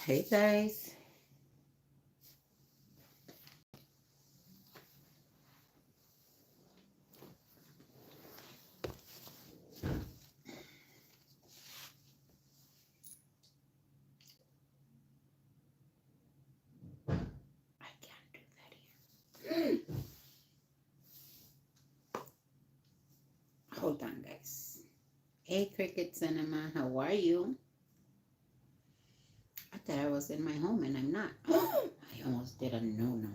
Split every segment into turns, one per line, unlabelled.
Hey guys. I can't do that here. Hold on, guys. Hey, Cricket Cinema, how are you? I thought I was in my home and I'm not. I almost did a no-no.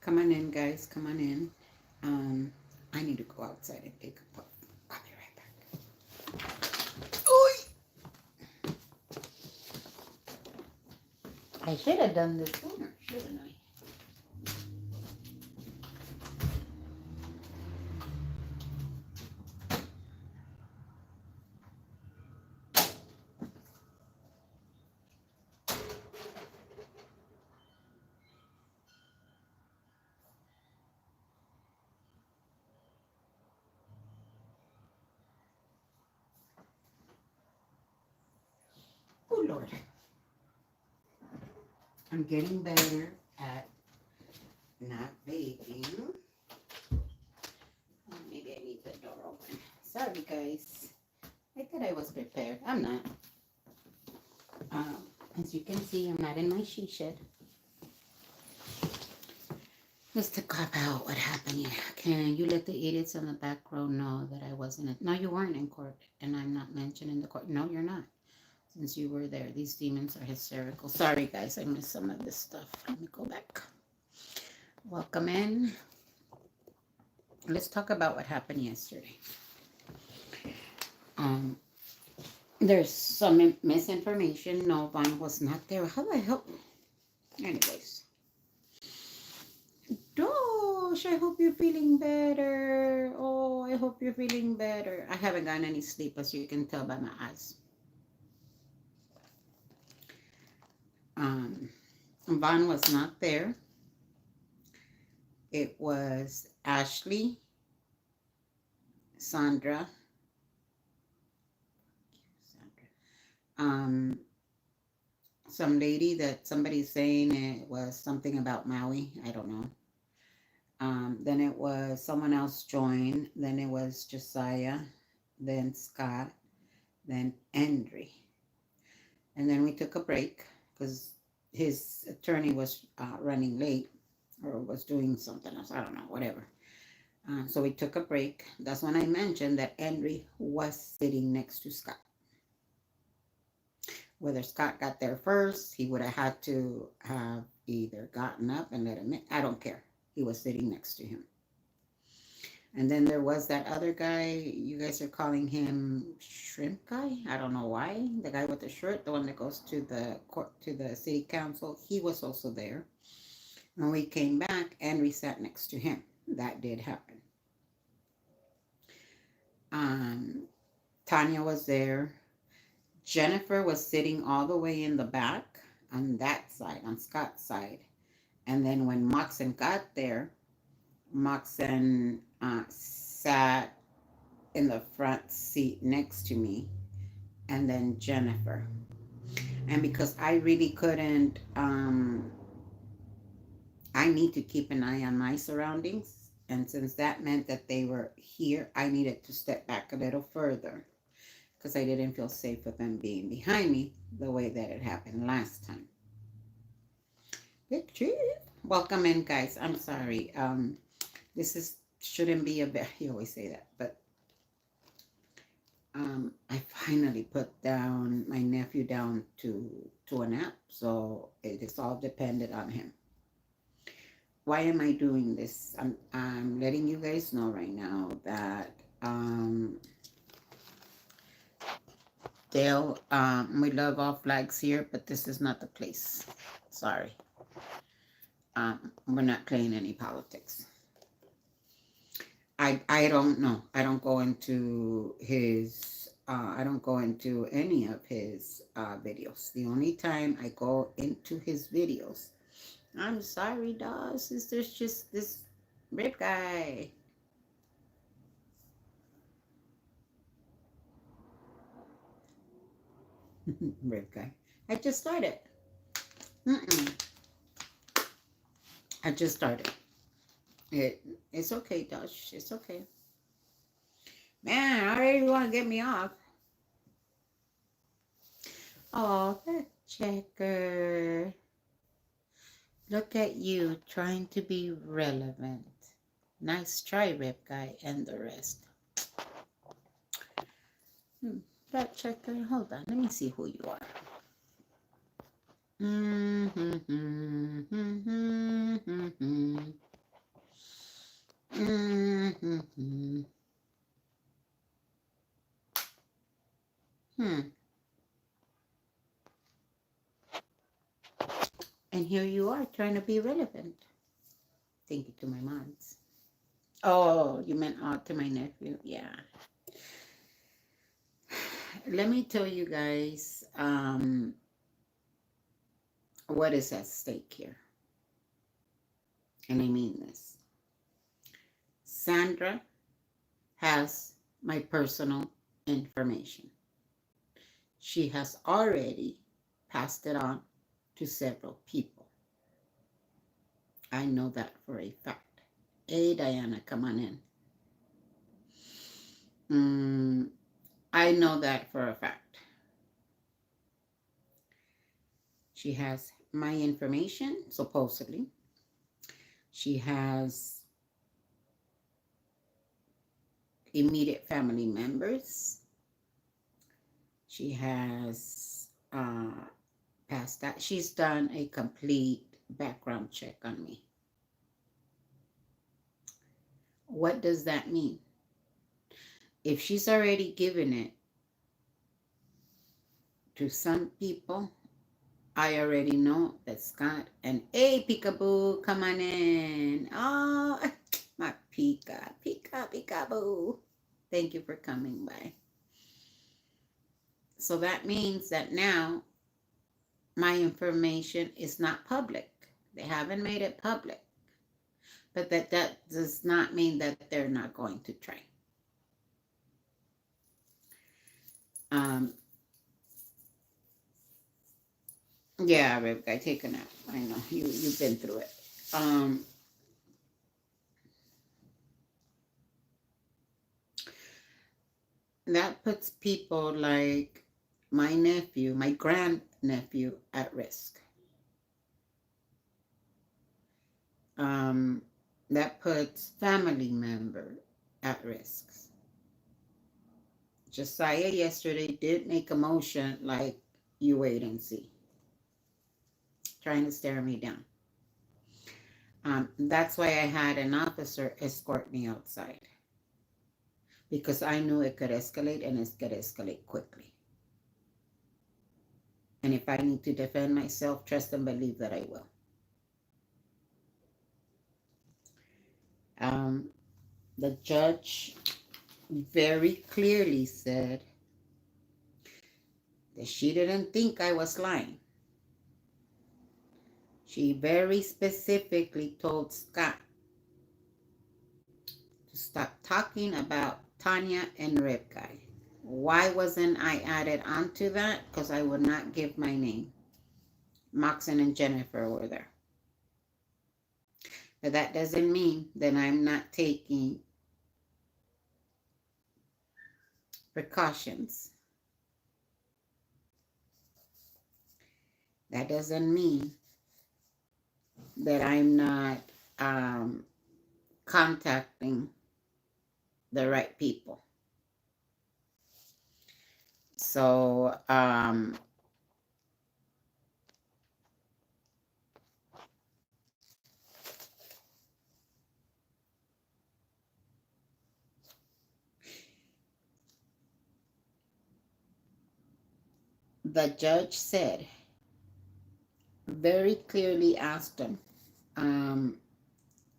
Come on in, guys. Come on in. I need to go outside and take a puff. I'll be right back. Oy! I should have done this sooner, shouldn't I? Oh, Lord. I'm getting better at not vaping. Maybe I need the door open. Sorry, guys. I thought I was prepared. I'm not. Um, as you can see, I'm not in my she shed. Just to cop out what happened here. Can you let the idiots on the back row know that I wasn't? No, you weren't in court, and I'm not mentioned in the court. No, you're not. Since you were there, these demons are hysterical. Sorry, guys, I missed some of this stuff. Let me go back. Welcome in. Let's talk about what happened yesterday. There's some misinformation. No, Vaughn was not there. How the hell? Anyways. Dosh, I hope you're feeling better. Oh, I hope you're feeling better. I haven't gotten any sleep, as you can tell by my eyes. Vaughn was not there. It was Ashley, Sandra, some lady that somebody's saying it was something about Maui. I don't know. Then it was someone else joined. Then it was Josiah, then Scott, then Andre. And then we took a break because his attorney was running late or was doing something else. I don't know, whatever. So we took a break. That's when I mentioned that Andre was sitting next to Scott. Whether Scott got there first, he would have had to have either gotten up and let him in. I don't care. He was sitting next to him. And then there was that other guy, you guys are calling him Shrimp Guy. I don't know why. The guy with the shirt, the one that goes to the court, to the city council, he was also there. When we came back, Henry sat next to him. That did happen. Tanya was there. Jennifer was sitting all the way in the back on that side, on Scott's side. And then when Moxon got there, Moxon sat in the front seat next to me, and then Jennifer. And because I really couldn't, I need to keep an eye on my surroundings. And since that meant that they were here, I needed to step back a little further because I didn't feel safe with them being behind me the way that it happened last time. Welcome in, guys. I'm sorry. This shouldn't be a bad. You always say that, but I finally put down my nephew down to a nap, so it is all dependent on him. Why am I doing this? I'm letting you guys know right now that Dale, we love all flags here, but this is not the place. Sorry. We're not playing any politics. I don't know. I don't go into his, I don't go into any of his videos. The only time I go into his videos, I'm sorry, Dawes, is there's just this rip guy. Rib guy. I just started. Mm-mm. I just started. It's okay, Dutch. It's okay. Man, I already want to get me off. Oh, that checker. Look at you trying to be relevant. Nice try, Rip Guy, and the rest. That checker. Hold on. Let me see who you are. And here you are trying to be relevant. Thank you to my moms. Oh, you meant to my nephew. Yeah. Let me tell you guys what is at stake here. And I mean this. Sandra has my personal information. She has already passed it on to several people. I know that for a fact. Hey, Diana, come on in. I know that for a fact. She has my information, supposedly. She has immediate family members. She has passed that. She's done a complete background check on me. What does that mean? If she's already given it to some people, I already know that Scott and hey, Peekaboo, come on in. Oh, my Peekaboo. Thank you for coming by. So that means that now my information is not public. They haven't made it public. But that does not mean that they're not going to try. Yeah, Rebecca, take a nap. I know you've been through it. That puts people like my nephew, my grandnephew, at risk. That puts family member at risk. Josiah yesterday did make a motion like, you wait and see. Trying to stare me down. That's why I had an officer escort me outside. Because I knew it could escalate and it could escalate quickly. And if I need to defend myself, trust and believe that I will. The judge very clearly said that she didn't think I was lying. She very specifically told Scott to stop talking about Tanya and Rip Guy. Why wasn't I added onto that? Because I would not give my name. Moxon and Jennifer were there. But that doesn't mean that I'm not taking precautions. That doesn't mean that I'm not contacting the right people. So, the judge said, very clearly asked him,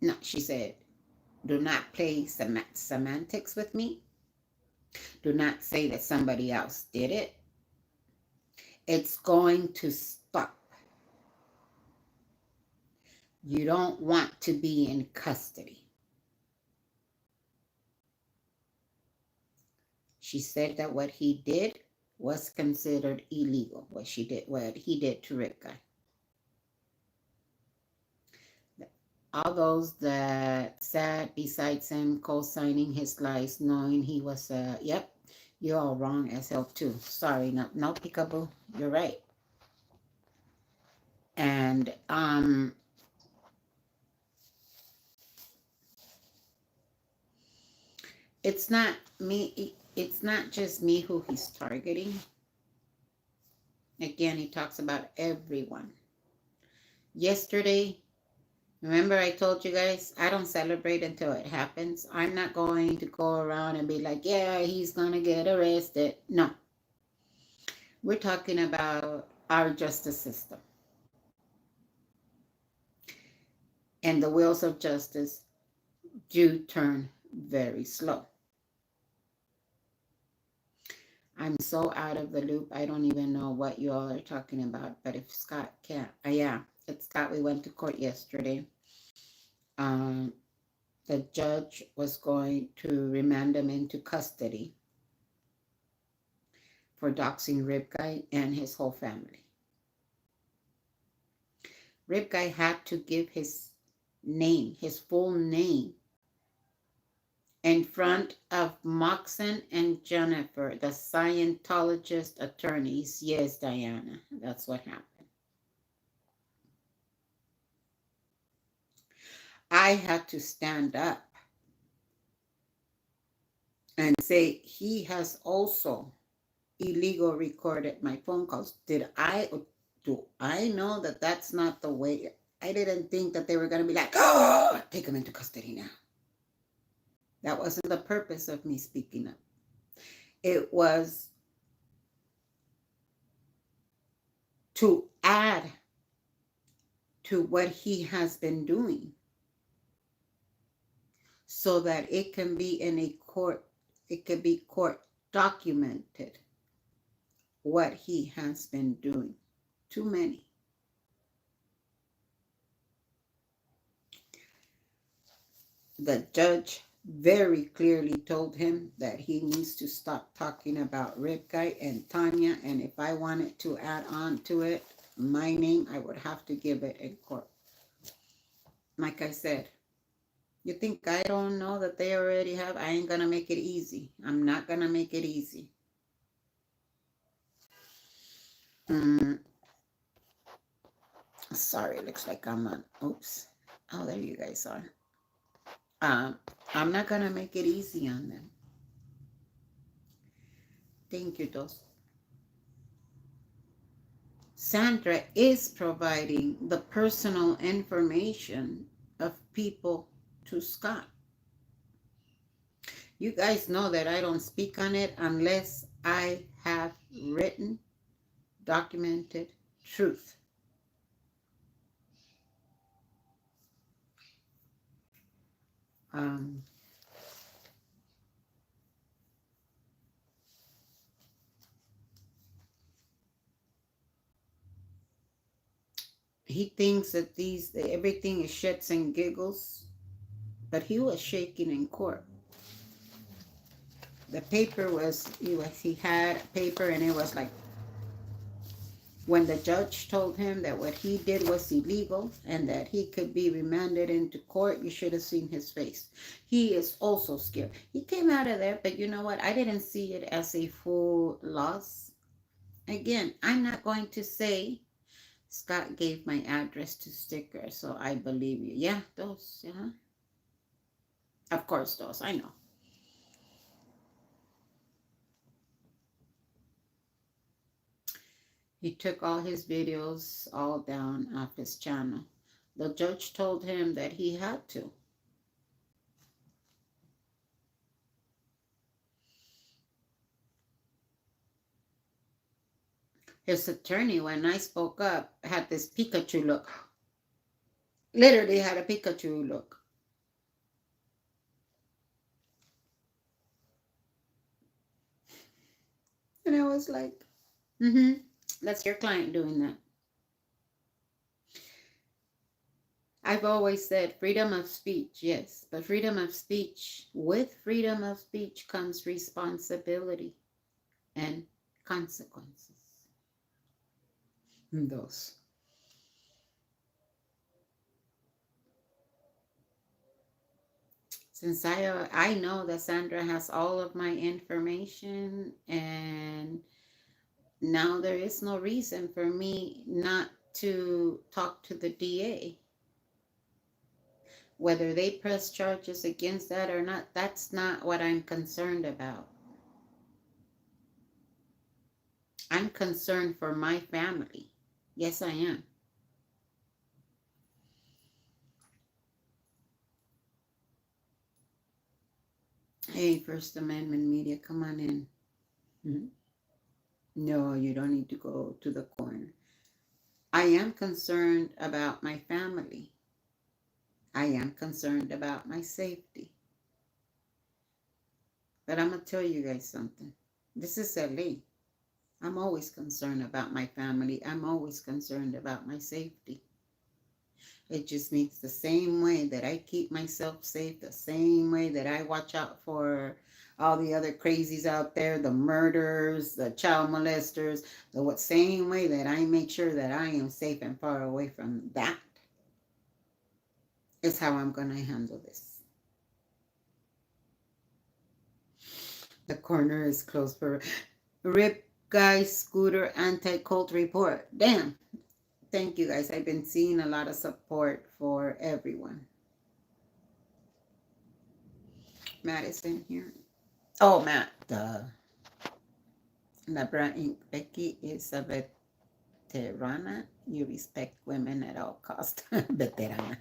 no, she said, do not play semantics with me. Do not say that somebody else did it. It's going to stop. You don't want to be in custody. She said that what he did was considered illegal, what he did to Rip Guy. All those that sat besides him, co-signing his lies, knowing he was yep, you're all wrong as hell too. Sorry, no peekaboo. You're right. And it's not me, it's not just me who he's targeting. Again, he talks about everyone. Yesterday, remember I told you guys, I don't celebrate until it happens. I'm not going to go around and be like, yeah, he's going to get arrested. No. We're talking about our justice system. And the wheels of justice do turn very slow. I'm so out of the loop, I don't even know what you all are talking about. But if Scott can't, yeah, it's Scott. We went to court yesterday. The judge was going to remand him into custody for doxing Rip Guy and his whole family. Rip Guy had to give his name, his full name, in front of Moxon and Jennifer, the Scientologist attorneys. Yes, Diana, that's what happened. I had to stand up and say, he has also illegal recorded my phone calls. Do I know that that's not the way? I didn't think that they were going to be like, oh, take him into custody now. That wasn't the purpose of me speaking up. It was to add to what he has been doing so that it can be in a court, it could be court documented what he has been doing. Too many. The judge very clearly told him that he needs to stop talking about Rip Guy and Tanya, and if I wanted to add on to it, my name, I would have to give it in court. Like I said, you think I don't know that they already have? I ain't gonna make it easy. I'm not gonna make it easy. Sorry, looks like I'm on. Oops. Oh, there you guys are. I'm not gonna make it easy on them. Thank you, Dos. Sandra is providing the personal information of people to Scott. You guys know that I don't speak on it unless I have written, documented truth. He thinks that everything is shits and giggles, but he was shaking in court. The paper he had a paper, and it was like, when the judge told him that what he did was illegal and that he could be remanded into court, you should have seen his face. He is also scared. He came out of there, but you know what? I didn't see it as a full loss. Again, I'm not going to say Scott gave my address to Sticker, so I believe you. Yeah, those, yeah. Of course, those, I know. He took all his videos all down off his channel. The judge told him that he had to. His attorney, when I spoke up, had this Pikachu look. Literally had a Pikachu look. And I was like, that's your client doing that. I've always said freedom of speech, yes, but freedom of speech, with freedom of speech comes responsibility and consequences. Those. Since I know that Sandra has all of my information, and now there is no reason for me not to talk to the DA. Whether they press charges against that or not, that's not what I'm concerned about. I'm concerned for my family. Yes, I am. Hey, First Amendment media, come on in. Mm-hmm. No, you don't need to go to the corner. I am concerned about my family. I am concerned about my safety. But I'm going to tell you guys something. This is LA. I'm always concerned about my family. I'm always concerned about my safety. It just means the same way that I keep myself safe, the same way that I watch out for all the other crazies out there, the murderers, the child molesters, the same way that I make sure that I am safe and far away from that is how I'm going to handle this. The corner is closed for Rip Guy Scooter Anti-Cult Report. Damn. Thank you guys. I've been seeing a lot of support for everyone. Matt is in here. Oh, Matt. Labra Inc. Becky is a veterana. You respect women at all costs. Veterana.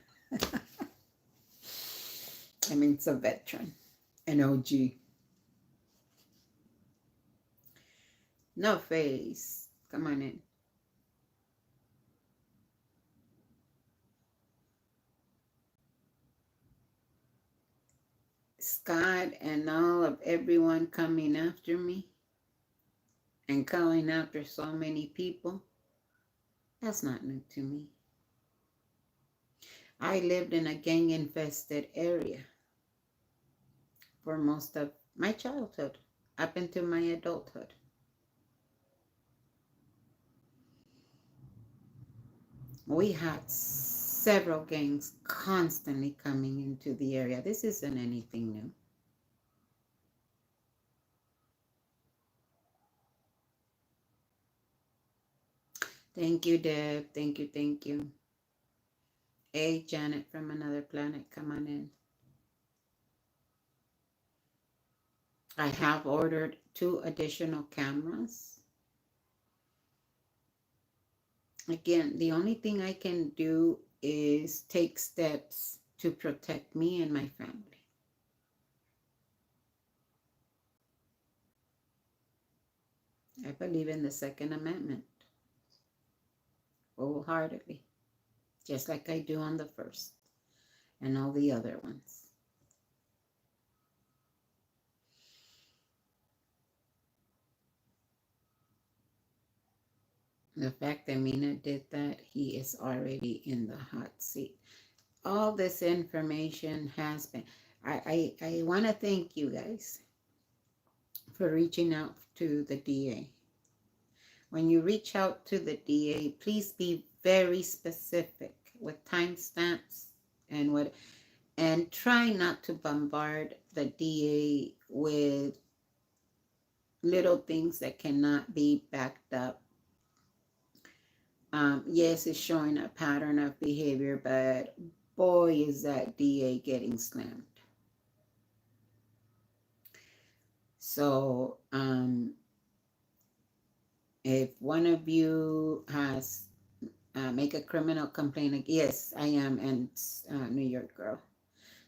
I mean, it's a veteran. An OG. No face. Come on in. Scott and all of everyone coming after me and going after so many people, that's not new to me. I lived in a gang-infested area for most of my childhood, up into my adulthood. We had several gangs constantly coming into the area. This isn't anything new. Thank you, Deb. Thank you, thank you. Hey, Janet from another planet, come on in. I have ordered 2 additional cameras. Again, the only thing I can do is take steps to protect me and my family. I believe in the Second Amendment wholeheartedly, just like I do on the First and all the other ones. The fact that Mina did that, he is already in the hot seat. All this information has been, I want to thank you guys for reaching out to the DA. When you reach out to the DA, please be very specific with timestamps and try not to bombard the DA with little things that cannot be backed up. Yes, it's showing a pattern of behavior, but boy, is that DA getting slammed. So, if one of you has make a criminal complaint, yes, I am, and New York girl.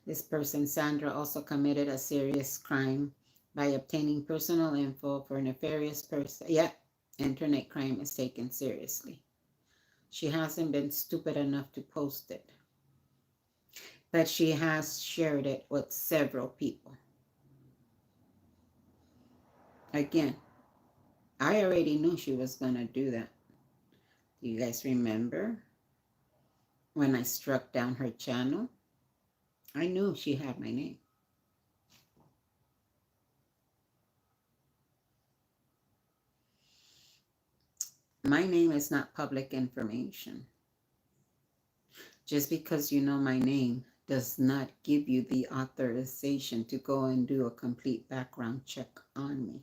This person, Sandra, also committed a serious crime by obtaining personal info for a nefarious person. Yeah, internet crime is taken seriously. She hasn't been stupid enough to post it, but she has shared it with several people. Again, I already knew she was going to do that. Do you guys remember when I struck down her channel? I knew she had my name. My name is not public information. Just because you know my name does not give you the authorization to go and do a complete background check on me.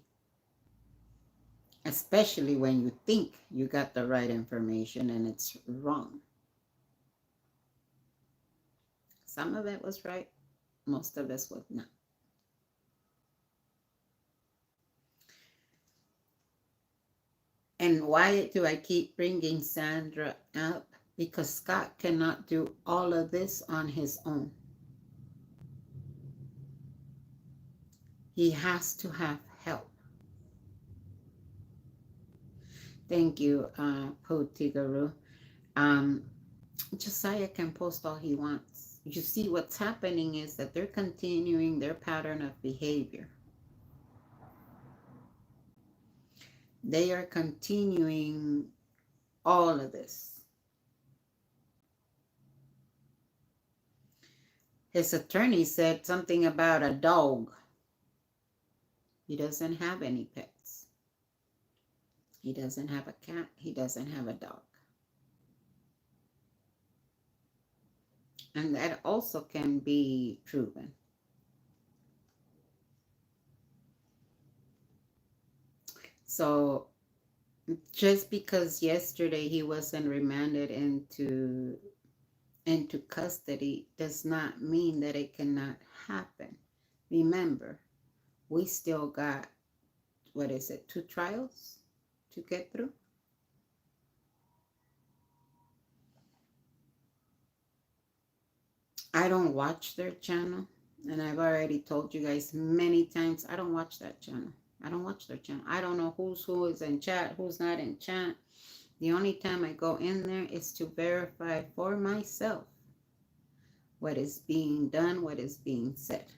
Especially when you think you got the right information and it's wrong. Some of it was right, most of it was not. And why do I keep bringing Sandra up? Because Scott cannot do all of this on his own. He has to have help. Thank you, Potigaru. Josiah can post all he wants. You see, what's happening is that they're continuing their pattern of behavior. They are continuing all of this. His attorney said something about a dog. He doesn't have any pets. He doesn't have a cat. He doesn't have a dog. And that also can be proven. So just because yesterday he wasn't remanded into custody does not mean that it cannot happen. Remember, we still got, 2 trials to get through? I don't watch their channel, and I've already told you guys many times, I don't watch that channel. I don't watch their channel. I don't know who is in chat, who's not in chat. The only time I go in there is to verify for myself what is being done, what is being said.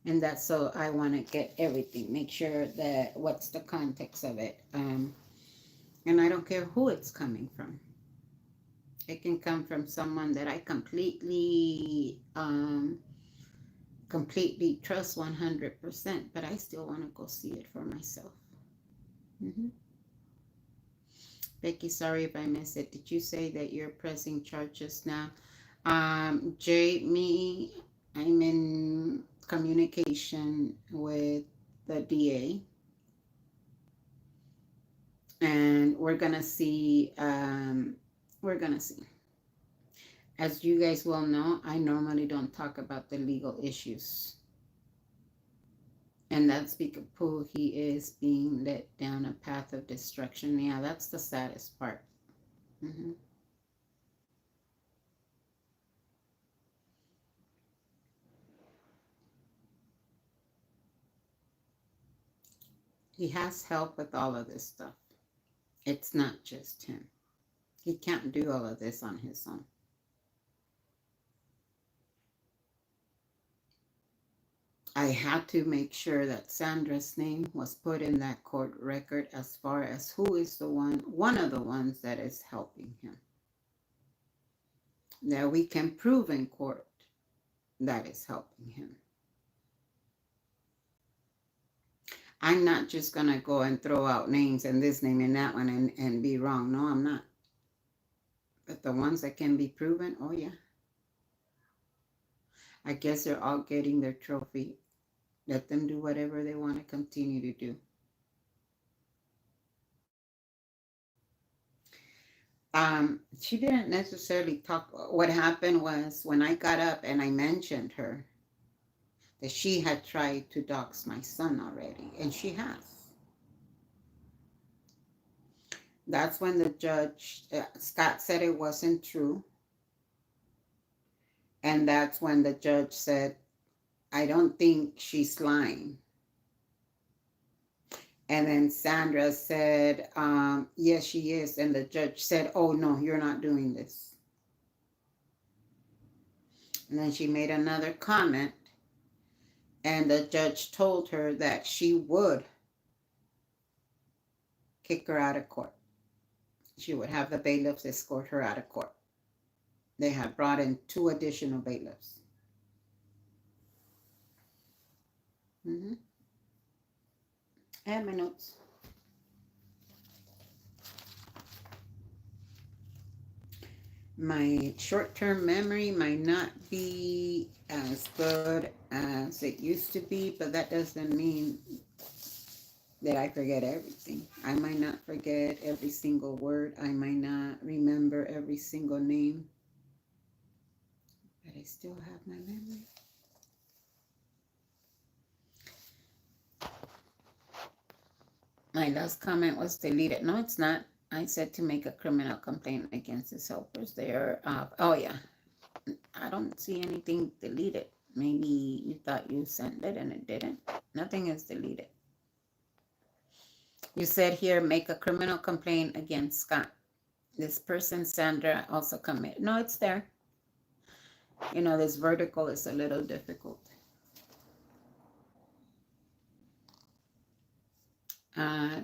And that's so I want to get everything, make sure that what's the context of it. And I don't care who it's coming from. It can come from someone that I completely trust 100%, but I still want to go see it for myself. Becky, sorry if I missed it. Did you say that you're pressing charges now? Jamie, I'm in communication with the DA. And we're gonna see, As you guys well know, I normally don't talk about the legal issues. And that's because he is being led down a path of destruction. Yeah, that's the saddest part. He has help with all of this stuff. It's not just him. He can't do all of this on his own. I had to make sure that Sandra's name was put in that court record as far as who is one of the ones that is helping him. That we can prove in court that is helping him. I'm not just going to go and throw out names and this name and that one and be wrong. No, I'm not. But the ones that can be proven, oh yeah. I guess they're all getting their trophy. Let them do whatever they want to continue to do. She didn't necessarily talk. What happened was when I got up and I mentioned her, that she had tried to dox my son already, and she has. That's when the judge, Scott said it wasn't true. And that's when the judge said, I don't think she's lying. And then Sandra said, yes, she is. And the judge said, oh, no, you're not doing this. And then she made another comment. And the judge told her that she would kick her out of court. She would have the bailiffs escort her out of court. They had brought in 2 additional bailiffs. I have my notes. My short-term memory might not be as good as it used to be, but that doesn't mean that I forget everything. I might not forget every single word. I might not remember every single name, but I still have my memory. My last comment was deleted. No, it's not. I said to make a criminal complaint against his helpers. They're, oh yeah, I don't see anything deleted. Maybe you thought you sent it and it didn't. Nothing is deleted. You said here, make a criminal complaint against Scott. This person, Sandra, also committed. No, it's there. You know, this vertical is a little difficult.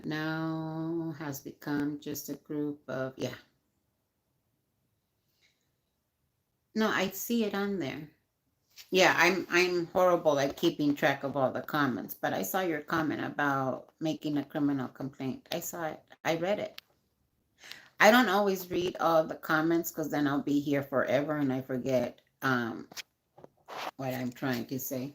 Now has become just a group of, yeah. No, I see it on there. Yeah, I'm horrible at keeping track of all the comments, but I saw your comment about making a criminal complaint. I saw it. I read it. I don't always read all the comments because then I'll be here forever and I forget what I'm trying to say.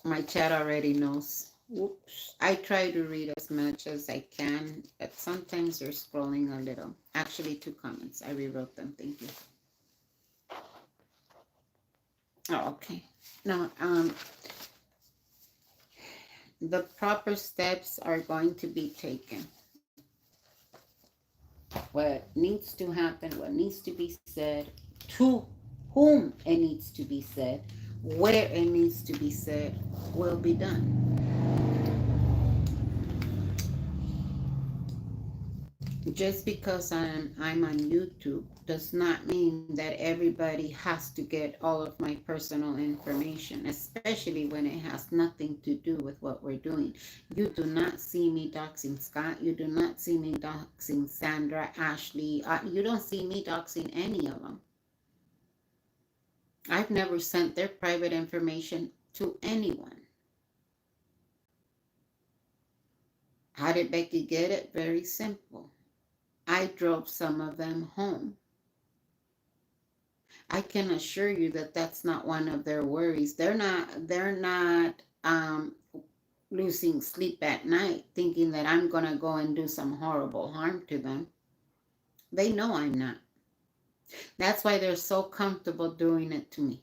My chat already knows. Whoops. I try to read as much as I can, but sometimes you're scrolling a little. Actually, 2 comments. I rewrote them. Thank you. Oh, okay. No, the proper steps are going to be taken. What needs to happen, what needs to be said, to whom it needs to be said, where it needs to be said, will be done. Just because I'm on YouTube does not mean that everybody has to get all of my personal information, especially when it has nothing to do with what we're doing. You do not see me doxing Scott. You do not see me doxing Sandra, Ashley. You don't see me doxing any of them. I've never sent their private information to anyone. How did Becky get it? Very simple. I drove some of them home. I can assure you that that's not one of their worries. They're not losing sleep at night thinking that I'm going to go and do some horrible harm to them. They know I'm not. That's why they're so comfortable doing it to me.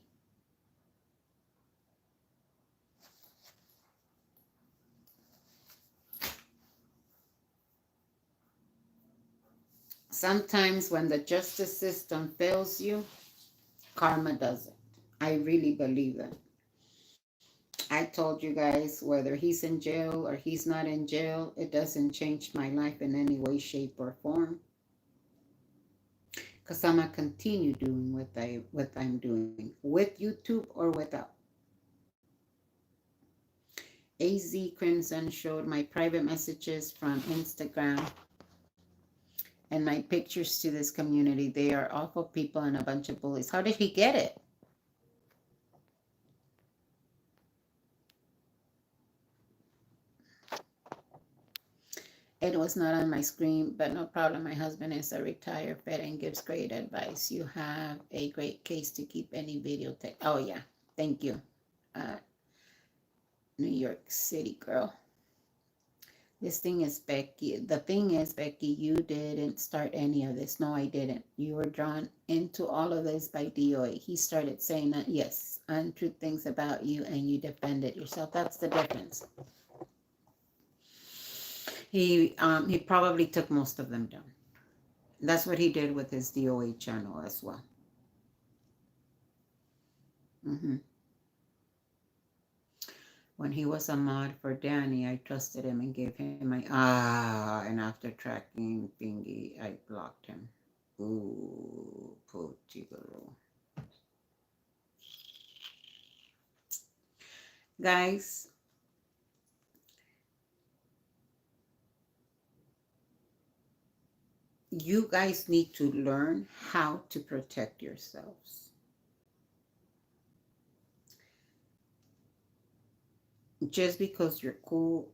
Sometimes when the justice system fails you, karma does it. I really believe it. I told you guys, whether he's in jail or he's not in jail, it doesn't change my life in any way, shape, or form. Because I'm going to continue doing what I'm doing, with YouTube or without. AZ Crimson showed my private messages from Instagram and my pictures to this community. They are awful people and a bunch of bullies. How did he get it? It was not on my screen, but no problem. My husband is a retired vet and gives great advice. You have a great case to keep any videotape. Oh, yeah. Thank you. New York City girl. This thing is Becky. The thing is, Becky, you didn't start any of this. No, I didn't. You were drawn into all of this by DOA. He started saying that, yes, untrue things about you, and you defended yourself. That's the difference. He probably took most of them down. That's what he did with his DOA channel as well. When he was a mod for Danny, I trusted him and gave him my and after tracking Bingy, I blocked him. Ooh, Potigalo. Guys, you guys need to learn how to protect yourselves. Just because you're cool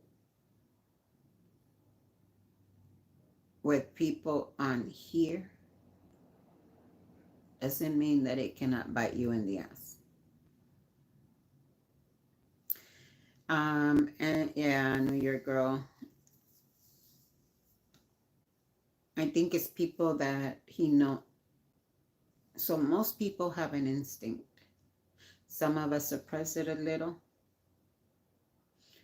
with people on here doesn't mean that it cannot bite you in the ass. And yeah, New York girl. I think it's people that he know. So most people have an instinct. Some of us suppress it a little,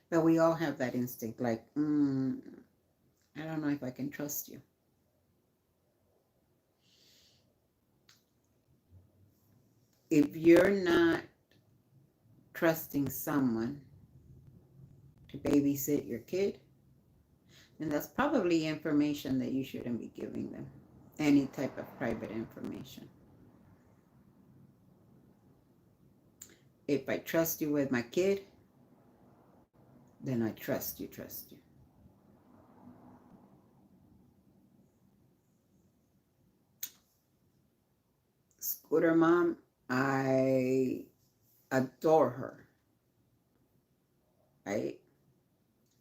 but we all have that instinct. Like, I don't know if I can trust you. If you're not trusting someone to babysit your kid, then that's probably information that you shouldn't be giving them. Any type of private information. If I trust you with my kid, then I trust you. Scooter mom, I adore her, right?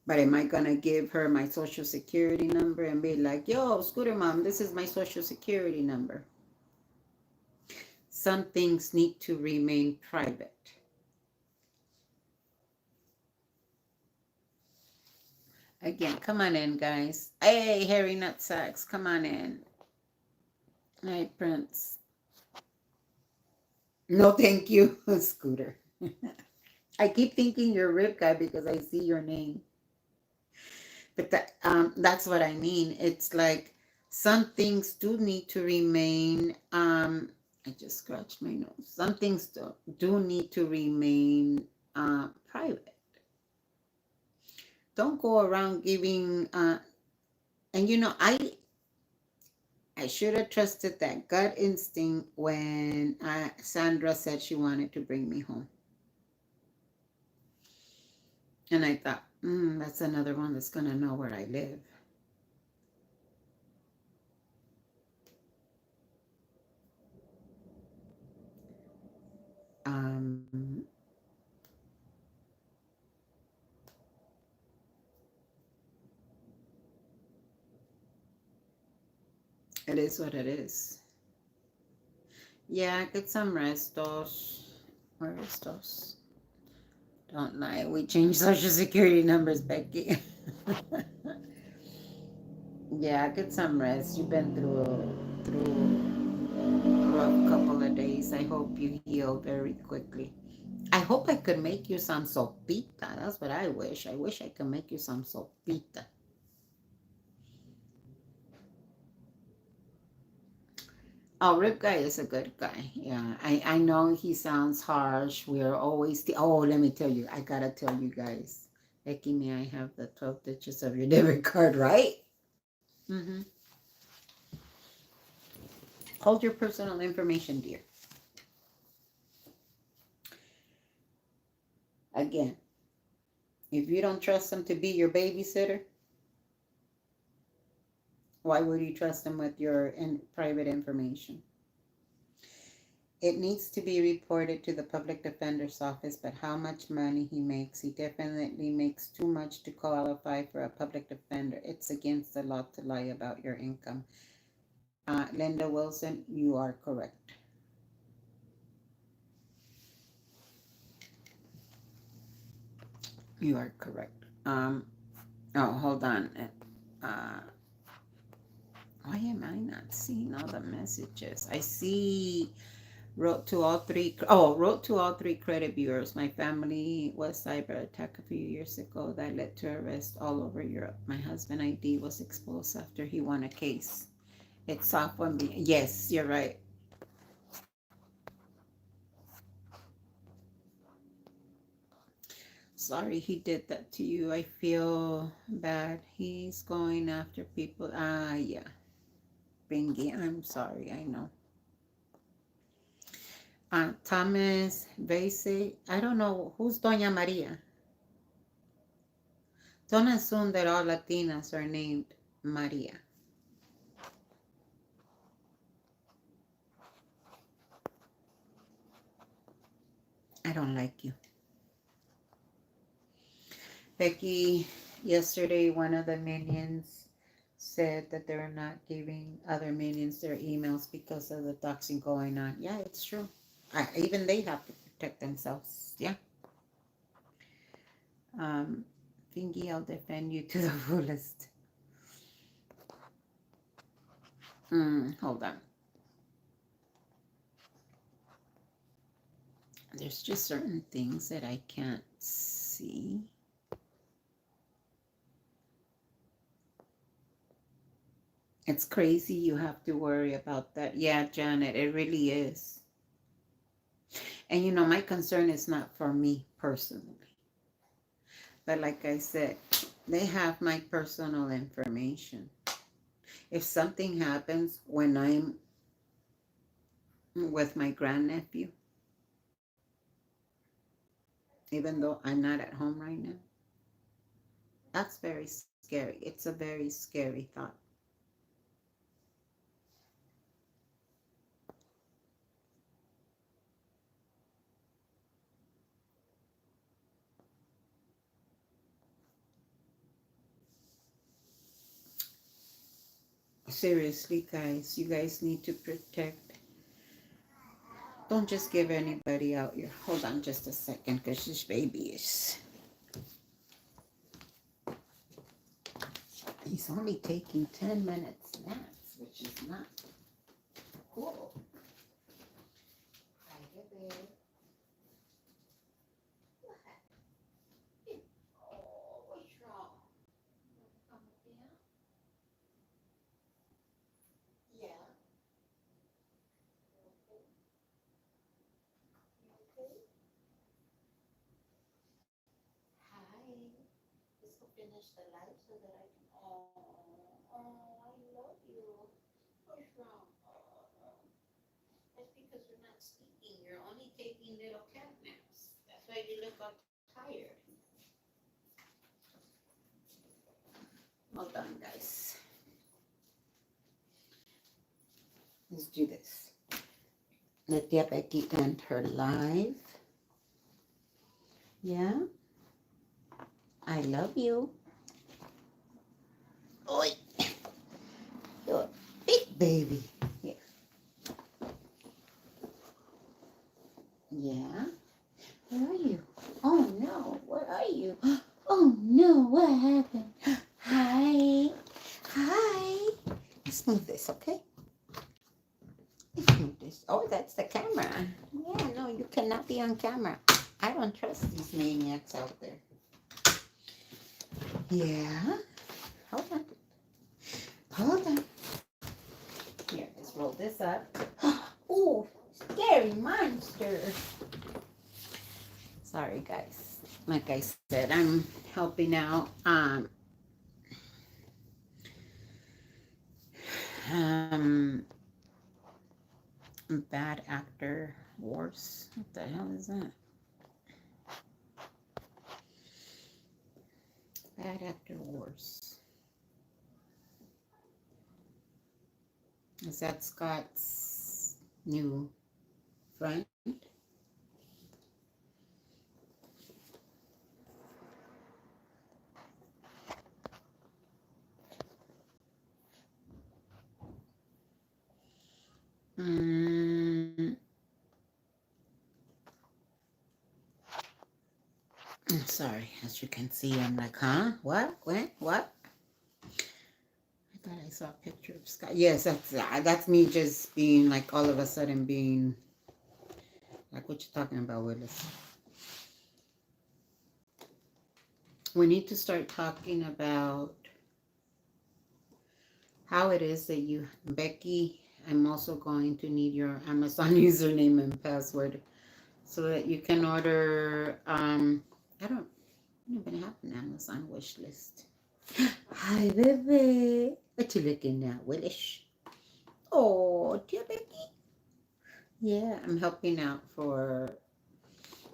But am I gonna give her my social security number and be like, yo, Scooter mom, this is my social security number? Some things need to remain private. Again, come on in, guys. Hey, Harry Nutsacks, come on in. Hi, Prince. No, thank you, Scooter. I keep thinking you're Rip Guy because I see your name. But that's what I mean. It's like some things do need to remain. I just scratched my nose. Some things do need to remain private. Don't go around giving. And I should have trusted that gut instinct when Sandra said she wanted to bring me home. And I thought, that's another one that's going to know where I live. It is what it is. Yeah, get some restos. Where is those? Don't lie. We changed social security numbers, Becky. Yeah, get some rest. You've been through a rough couple of days. I hope you heal very quickly. I hope I could make you some sopita. That's what I wish. I wish I could make you some sopita. Oh, Rip Guy is a good guy. Yeah, I know he sounds harsh. We're always let me tell you. I gotta tell you guys. Becky, may I have the 12 digits of your debit card, right? Mm-hmm. Hold your personal information, dear. Again, if you don't trust him to be your babysitter, why would you trust him with your private information? It needs to be reported to the public defender's office, but how much money he makes, he definitely makes too much to qualify for a public defender. It's against the law to lie about your income. Linda Wilson, you are correct. You are correct. Hold on. Why am I not seeing all the messages? I see wrote to all three credit bureaus. My family was cyber attacked a few years ago that led to arrest all over Europe. My husband ID was exposed after he won a case. It's off on me. Yes, you're right. Sorry he did that to you. I feel bad. He's going after people. Yeah. Bingy, I'm sorry. I know. Thomas Vase. I don't know. Who's Doña Maria? Don't assume that all Latinas are named Maria. I don't like you. Becky, yesterday one of the minions said that they're not giving other minions their emails because of the doxing going on. Yeah, it's true. Even they have to protect themselves. Yeah. Fingy, I'll defend you to the fullest. Hold on. There's just certain things that I can't see. It's crazy you have to worry about that. Yeah, Janet, it really is. And you know, my concern is not for me personally. But like I said, they have my personal information. If something happens when I'm with my grandnephew, even though I'm not at home right now, that's very scary. It's a very scary thought. Seriously, guys, you guys need to protect. Don't just give anybody out your. Hold on just a second, because this baby is. He's only taking 10 minutes naps, which is not cool. Hi, baby. Oh, what's wrong? Come up here? Yeah. Okay. Okay. Hi. Let's go finish the live so that I can. Oh, I love you. What's wrong? Oh, that's because you're not sleeping. You're only taking little cat naps. That's why you look all tired. Hold on, guys. Let's do this. Let Becky end her live. Yeah? I love you. Oi! You're a big baby. Here. Yeah? Where are you? Oh no, where are you? Oh no, what happened? Hi. Hi. Let's move this, okay? Let's move this. Oh, that's the camera. Yeah, no, you cannot be on camera. I don't trust these maniacs out there. Yeah. Hold on. Hold on. Here, let's roll this up. Oh, scary monster. Sorry, guys. Like I said, I'm helping out. Bad actor wars. What the hell is that? Bad actor wars. Is that Scott's new friend? Sorry, as you can see, I'm like, huh? What? What? I thought I saw a picture of Scott. Yes, that's me just being like all of a sudden being like, what you talking about, Willis? We need to start talking about how it is that you, Becky, I'm also going to need your Amazon username and password so that you can order, I don't even have an Amazon wish list. Hi, baby. What you looking at, Willis? Oh, dear Becky. Yeah, I'm helping out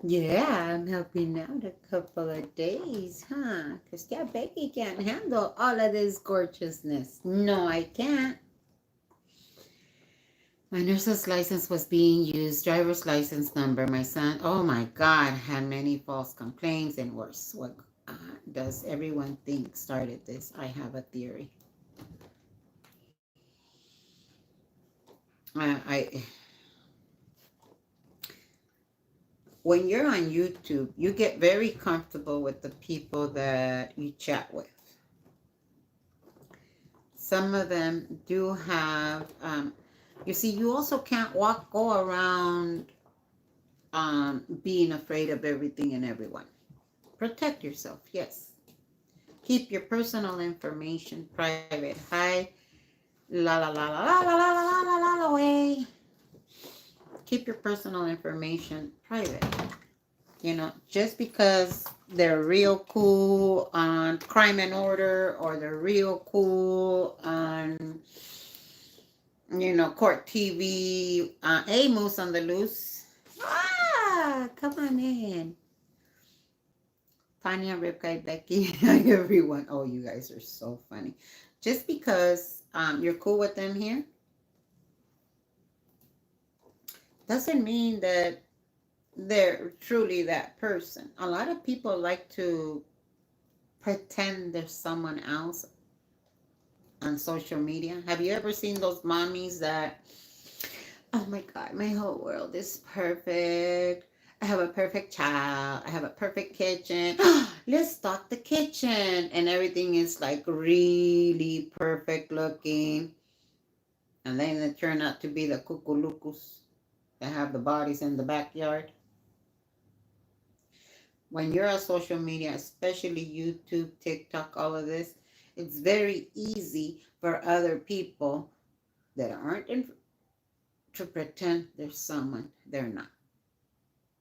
I'm helping out a couple of days, huh? Because Becky can't handle all of this gorgeousness. No, I can't. My nurse's license was being used, driver's license number. My son, oh my God, had many false complaints and worse. What does everyone think started this? I have a theory. I when you're on YouTube, you get very comfortable with the people that you chat with. Some of them do have, you see, you also can't go around being afraid of everything and everyone. Protect yourself, yes. Keep your personal information private. Hi, la la la la la la la la la la la way. Keep your personal information private. You know, just because they're real cool on Crime and Order, or they're real cool on, you know, Court TV. Hey, Moose on the Loose. Come on in. Tanya, Ripka, Becky, hi everyone. Oh, you guys are so funny. Just because you're cool with them here doesn't mean that they're truly that person. A lot of people like to pretend there's someone else on social media. Have you ever seen those mommies that, oh my God, my whole world is perfect. I have a perfect child. I have a perfect kitchen. Let's stock the kitchen. And everything is like really perfect looking. And then they turn out to be the kukulukus that have the bodies in the backyard. When you're on social media, especially YouTube, TikTok, all of this, it's very easy for other people that aren't in to pretend there's someone they're not.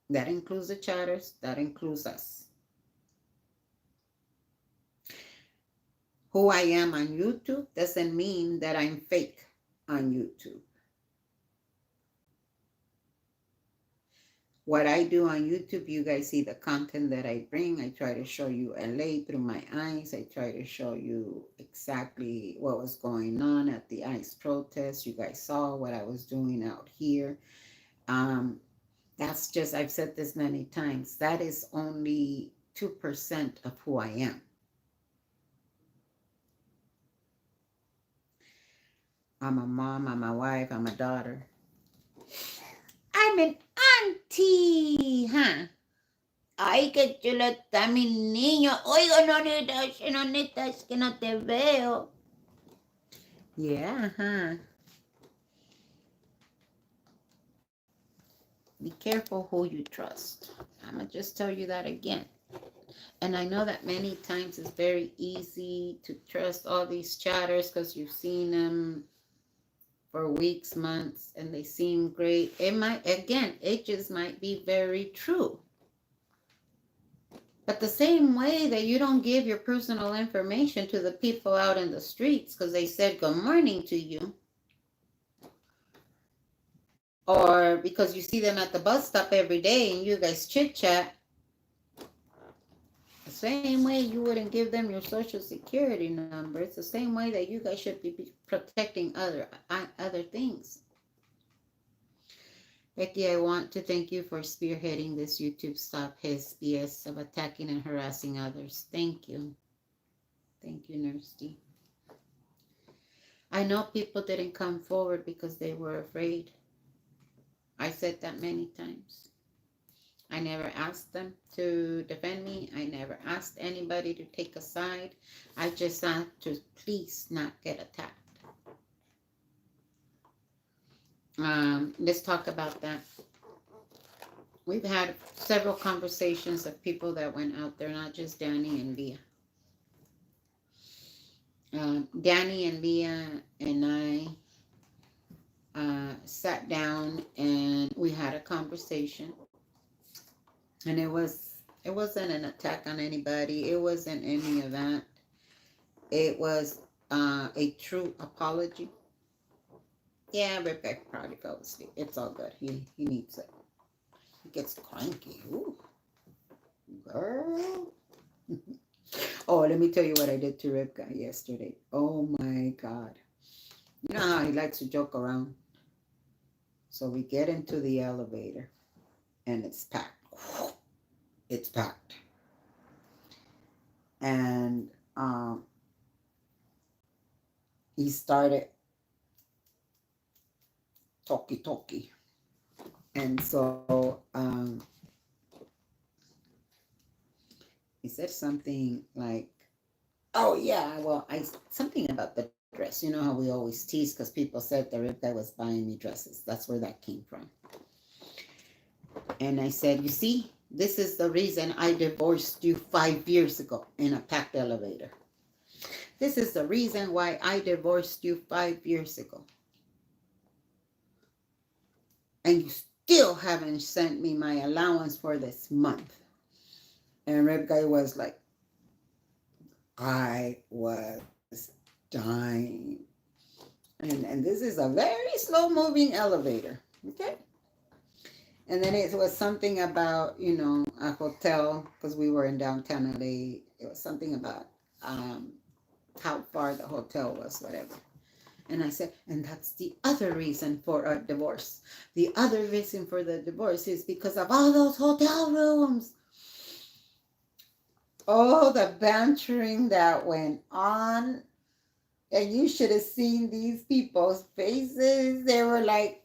That includes the chatters, that includes us. Who I am on YouTube doesn't mean that I'm fake on YouTube. What I do on YouTube, you guys see the content that I bring. I try to show you LA through my eyes. I try to show you exactly what was going on at the ICE protest. You guys saw what I was doing out here. That's just, I've said this many times, that is only 2% of who I am. I'm a mom, I'm a wife, I'm a daughter. I'm an auntie, huh? Ay, qué chulo está mi niño. Oiga, nonita, es que no te veo. Yeah, huh? Be careful who you trust. I'm going to just tell you that again. And I know that many times it's very easy to trust all these chatters because you've seen them for weeks, months, and they seem great. It just might be very true. But the same way that you don't give your personal information to the people out in the streets because they said good morning to you, or because you see them at the bus stop every day and you guys chit chat, the same way you wouldn't give them your social security number. It's the same way that you guys should be protecting other things. Becky, I want to thank you for spearheading this YouTube Stop His BS of attacking and harassing others. Thank you. Thank you, Nurse D. I know people didn't come forward because they were afraid. I said that many times. I never asked them to defend me. I never asked anybody to take a side. I just asked to please not get attacked. Let's talk about that. We've had several conversations of people that went out there, not just Danny and Leah. Danny and Leah and I sat down and we had a conversation. And it wasn't an attack on anybody. It wasn't any of that. It was a true apology. Yeah, Rebecca probably fell asleep. It's all good. He needs it. He gets cranky. Ooh, girl. Oh, let me tell you what I did to Ribka yesterday. Oh my God. You know how he likes to joke around. So we get into the elevator and it's packed. It's packed. And he started talkie. And so he said something like, oh yeah, well, I something about the dress. You know how we always tease because people said the rib guy was buying me dresses. That's where that came from. And I said, you see, this is the reason I divorced you 5 years ago in a packed elevator. This is the reason why I divorced you 5 years ago. And you still haven't sent me my allowance for this month. And rib guy was like, I was dying. And this is a very slow moving elevator. Okay. And then it was something about, a hotel, because we were in downtown LA. It was something about how far the hotel was, whatever. And I said, and that's the other reason for a divorce. The other reason for the divorce is because of all those hotel rooms. Oh, the bantering that went on. And you should have seen these people's faces. They were like,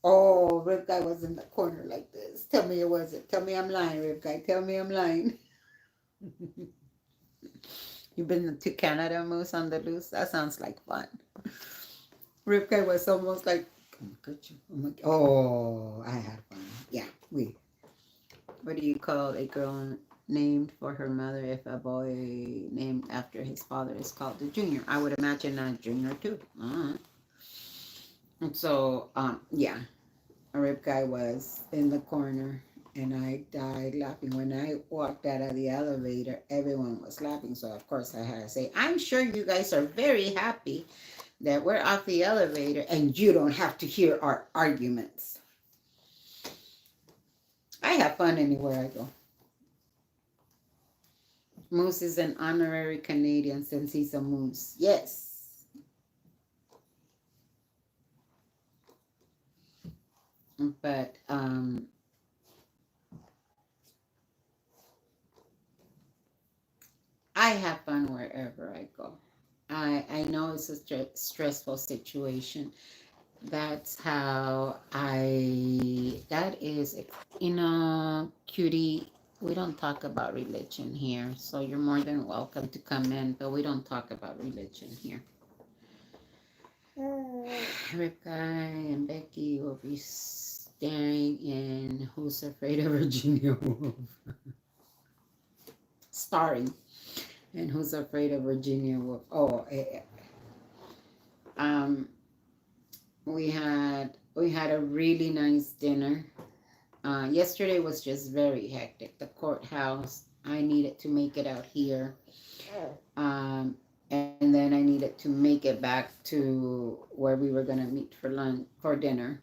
oh, Rib Guy was in the corner like this. Tell me it wasn't. Tell me I'm lying, Rib Guy. Tell me I'm lying. You've been to Canada, Moose on the Loose? That sounds like fun. Rib Guy was almost like, oh, I had fun. Yeah, what do you call a girl named for her mother if a boy named after his father is called the junior? I would imagine a junior too. And so, yeah, a rib guy was in the corner and I died laughing. When I walked out of the elevator, everyone was laughing. So, of course, I had to say, I'm sure you guys are very happy that we're off the elevator and you don't have to hear our arguments. I have fun anywhere I go. Moose is an honorary Canadian since he's a moose. Yes. But I have fun wherever I go. I know it's a stressful situation. That's how that is, cutie. We don't talk about religion here. So you're more than welcome to come in, but we don't talk about religion here. Ripka and Becky will be staring in Who's Afraid of Virginia Woolf. Starring in Who's Afraid of Virginia Woolf. We had a really nice dinner. Yesterday was just very hectic. The courthouse, I needed to make it out here. And then I needed to make it back to where we were going to meet for dinner.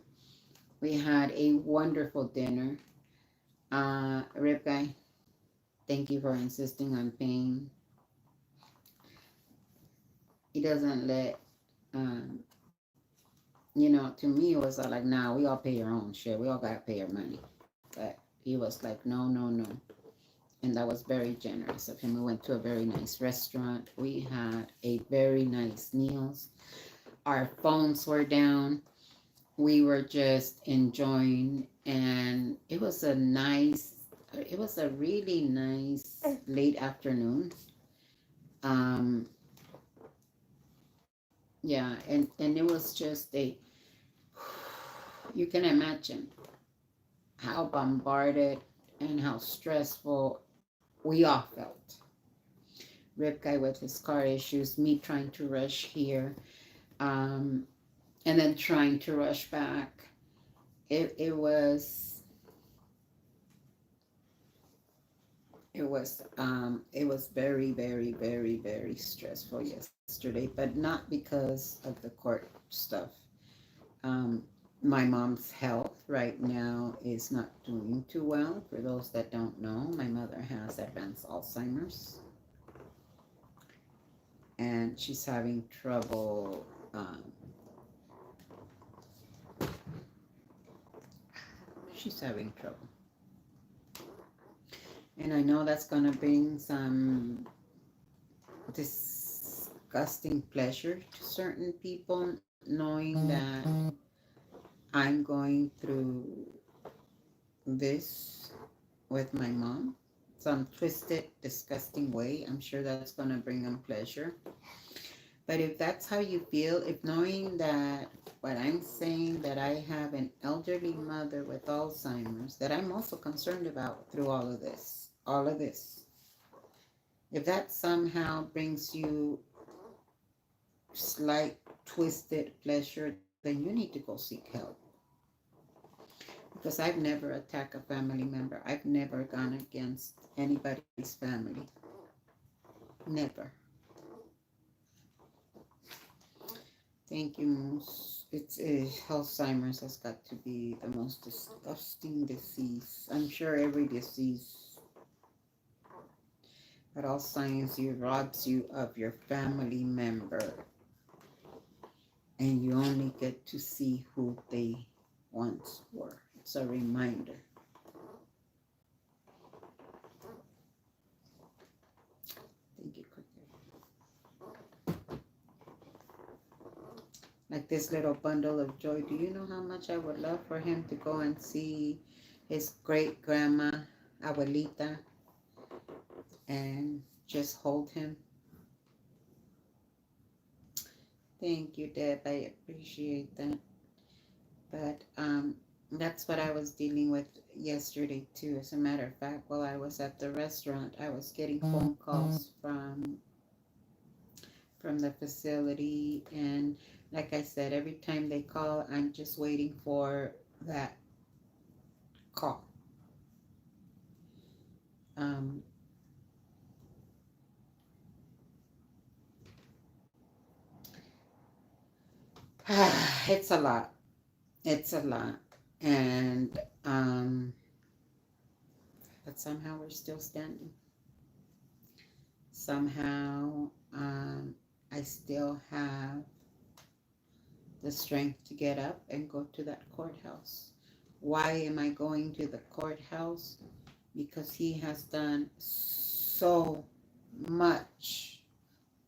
We had a wonderful dinner. Rip Guy, thank you for insisting on paying. He doesn't let, to me it was like, nah, we all pay your own shit. We all got to pay your money. But he was like, no. And that was very generous of him. We went to a very nice restaurant. We had a very nice meals. Our phones were down. We were just enjoying, and it was a really nice late afternoon. Yeah, and it was just you can imagine how bombarded and how stressful we all felt. Rip Guy with his car issues, me trying to rush here, and then trying to rush back. It was very, very, very, very stressful yesterday, but not because of the court stuff. My mom's health right now is not doing too well. For those that don't know, my mother has advanced Alzheimer's. And she's having trouble and I know that's going to bring some disgusting pleasure to certain people, knowing that I'm going through this with my mom, some twisted, disgusting way. I'm sure that's going to bring them pleasure. But if that's how you feel, if knowing that what I'm saying, that I have an elderly mother with Alzheimer's, that I'm also concerned about through all of this, if that somehow brings you slight twisted pleasure, then you need to go seek help. Because I've never attacked a family member. I've never gone against anybody's family. Never. Thank you, Moose. Alzheimer's has got to be the most disgusting disease. I'm sure every disease, but Alzheimer's robs you of your family member, and you only get to see who they once were. It's a reminder. Thank you, like this little bundle of joy. Do you know how much I would love for him to go and see his great grandma, Abuelita, and just hold him? Thank you, Deb. I appreciate that. But that's what I was dealing with yesterday too. As a matter of fact, while I was at the restaurant, I was getting phone calls from the facility, and like I said, every time they call, I'm just waiting for that call. It's a lot. It's a lot. And but somehow we're still standing. Somehow I still have the strength to get up and go to that courthouse. Why am I going to the courthouse? Because he has done so much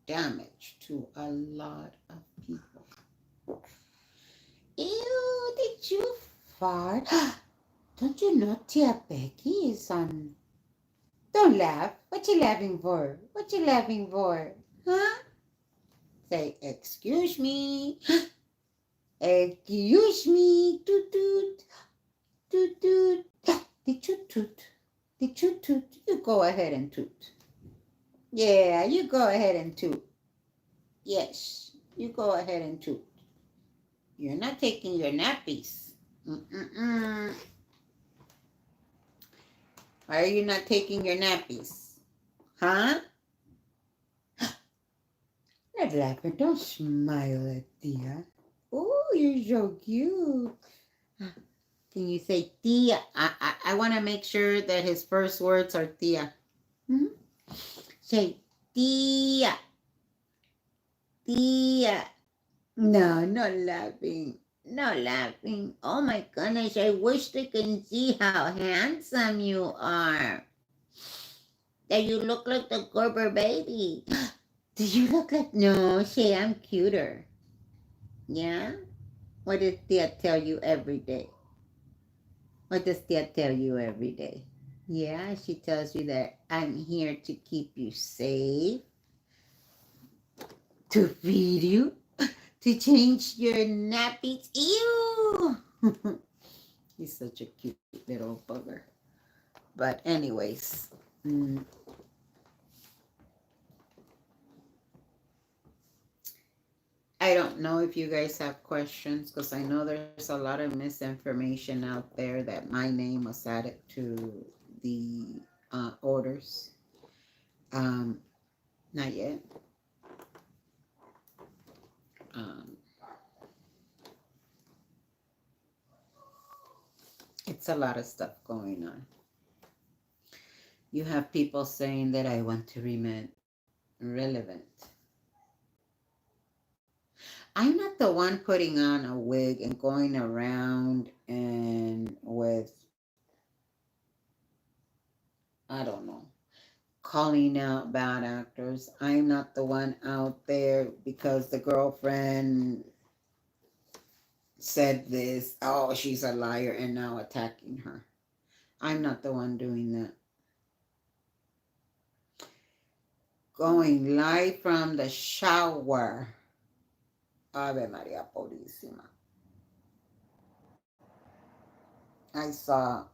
damage to a lot of people. Ew, did you fart? Don't you know Tia Becky is on? Don't laugh. What you laughing for? What you laughing for? Huh? Say, excuse me. Excuse me. Toot toot. Toot toot. Did you toot? Did you toot? You go ahead and toot. Yeah, you go ahead and toot. Yes, you go ahead and toot. You're not taking your nappies. Mm-mm-mm. Why are you not taking your nappies? Huh? Not laughing. Don't smile at Tia. Oh, you're so cute. Can you say Tia? I want to make sure that his first words are Tia. Mm-hmm. Say Tia. Tia. No, not laughing. Not laughing. Oh my goodness, I wish they can see how handsome you are. That you look like the Gerber baby. Do you look like... No, say I'm cuter. Yeah? What does Tia tell you every day? What does Tia tell you every day? Yeah, she tells you that I'm here to keep you safe, to feed you, to change your nappies. Ew! He's such a cute little bugger. But anyways, I don't know if you guys have questions, because I know there's a lot of misinformation out there that my name was added to the orders. Not yet. It's a lot of stuff going on. You have people saying that I want to remain relevant. I'm not the one putting on a wig and going around and with, I don't know, calling out bad actors. I'm not the one out there because the girlfriend said this. Oh, she's a liar, and now attacking her. I'm not the one doing that. Going live from the shower. Ave Maria Purísima. I saw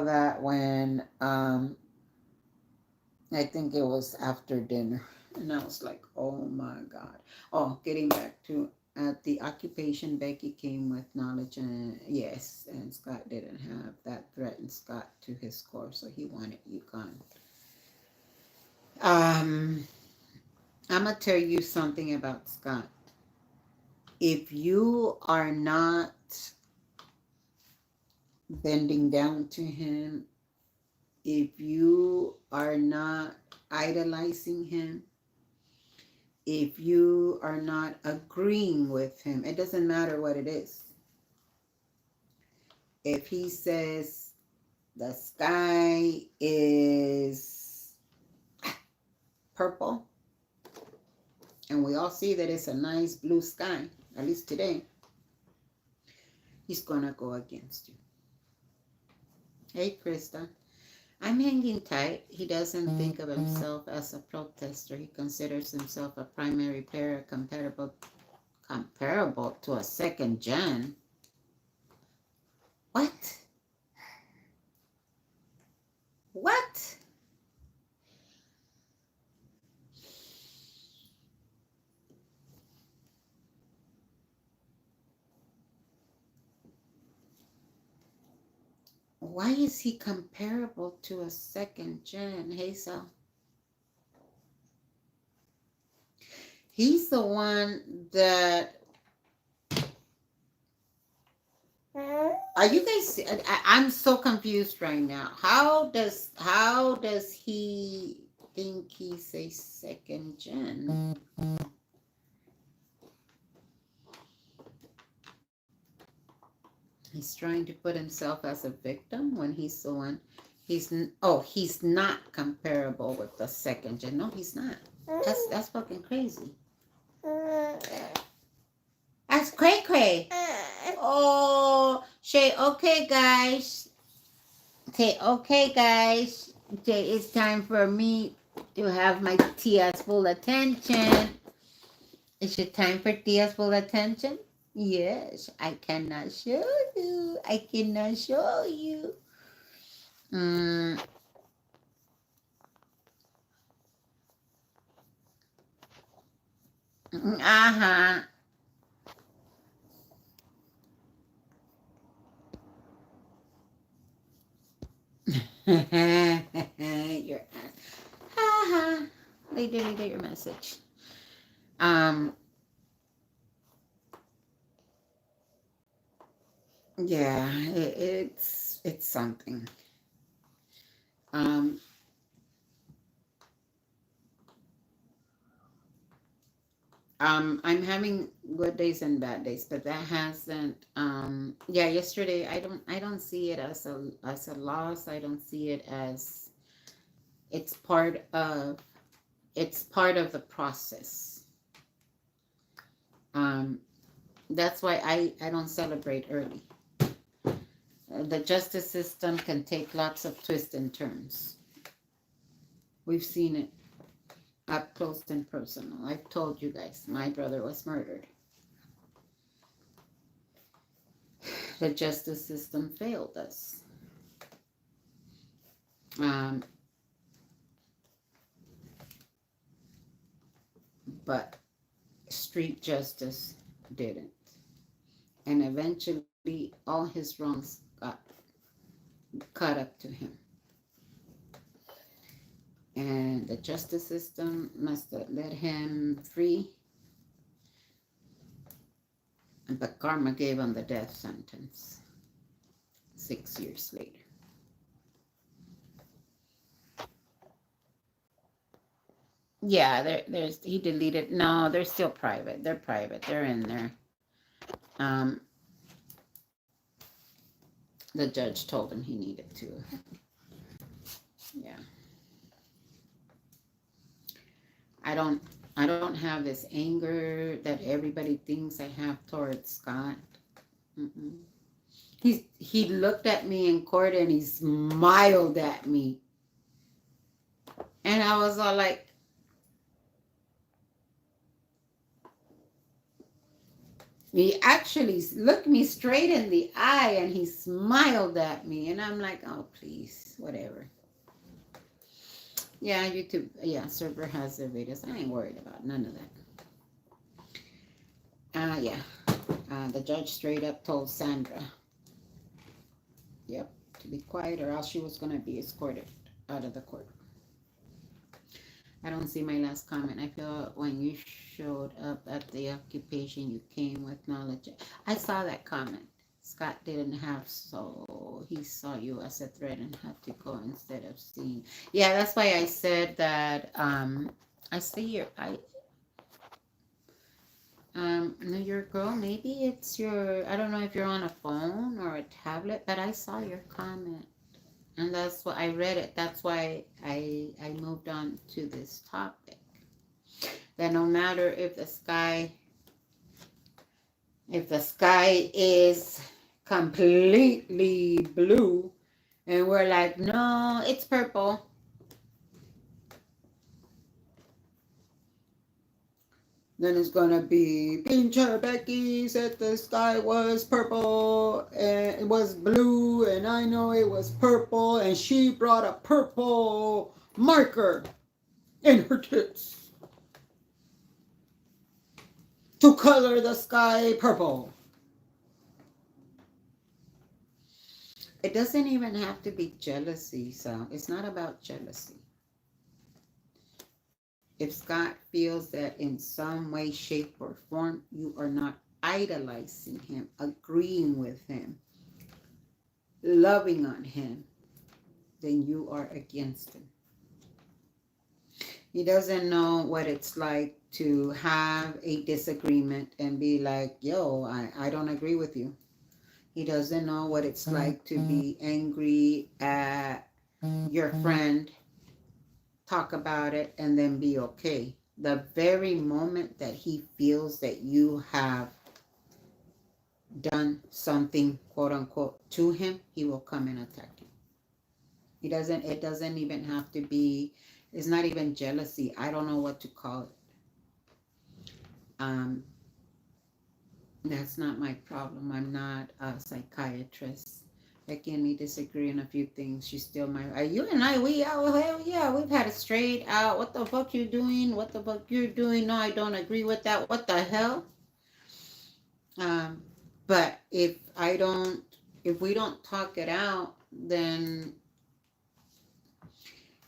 that when I think it was after dinner, and I was like, oh my God. Oh, getting back to at the occupation, Becky came with knowledge, and yes, and Scott didn't have that, threatened Scott to his core, so he wanted you gone. I'm gonna tell you something about Scott. If you are not bending down to him, if you are not idolizing him, if you are not agreeing with him, it doesn't matter what it is. If he says the sky is purple, and we all see that it's a nice blue sky, at least today, he's gonna go against you. Hey, Krista. I'm hanging tight. He doesn't think of himself as a protester. He considers himself a primary player comparable to a second gen. What? What? Why is he comparable to a second gen, Hazel? He's the one that... Are you guys... I'm so confused right now. How does he think he's a second gen? He's trying to put himself as a victim when he's the one. He's not comparable with the second gen. No, he's not. That's fucking crazy. That's cray cray. Oh, Shay. Okay, guys. Okay, guys. It's time for me to have my Tia's full attention. Is it time for Tia's full attention? Yes, I cannot show you. I cannot show you. Uh-huh. Your ass. Uh-huh. They deleted your message. Yeah, it's something. I'm having good days and bad days, but that hasn't. Yeah, yesterday I don't see it as a loss. I don't see it as it's part of the process. That's why I don't celebrate early. The justice system can take lots of twists and turns. We've seen it up close and personal. I've told you guys, my brother was murdered. The justice system failed us. But street justice didn't. And eventually all his wrongs got caught up to him. And the justice system must have let him free. But karma gave him the death sentence 6 years later. Yeah, he deleted. No, they're still private. They're private. They're in there. The judge told him he needed to. Yeah. I I don't have this anger that everybody thinks I have towards Scott. Mm-mm. He looked at me in court and he smiled at me. And I was all like, he actually looked me straight in the eye and he smiled at me. And I'm like, oh, please, whatever. Yeah, YouTube, yeah, server has their videos. I ain't worried about none of that. Yeah. The judge straight up told Sandra, yep, to be quiet or else she was going to be escorted out of the court. I don't see my last comment. I feel when you showed up at the occupation, you came with knowledge. I saw that comment. Scott didn't have, so he saw you as a threat and had to go instead of seeing. Yeah, that's why I said that. I see no, your girl. Maybe it's your. I don't know if you're on a phone or a tablet, but I saw your comment. And that's why I read it. That's why I moved on to this topic. That no matter if the sky is completely blue and we're like, no, it's purple. Then it's gonna be Pincher Becky said the sky was purple and it was blue and I know it was purple and she brought a purple marker in her tits to color the sky purple. It doesn't even have to be jealousy, so it's not about jealousy. If Scott feels that in some way, shape, or form you are not idolizing him, agreeing with him, loving on him, then you are against him. He doesn't know what it's like to have a disagreement and be like, yo, I don't agree with you. He doesn't know what it's like to be angry at your friend, talk about it, and then be okay. The very moment that he feels that you have done something, quote unquote, to him, he will come and attack you. It doesn't even have to be, it's not even jealousy. I don't know what to call it. That's not my problem. I'm not a psychiatrist. Becky and me disagree on a few things. She's still my. You and I, hell yeah, we've had it straight out. What the fuck you doing? What the fuck you're doing? No, I don't agree with that. What the hell? But if we don't talk it out, then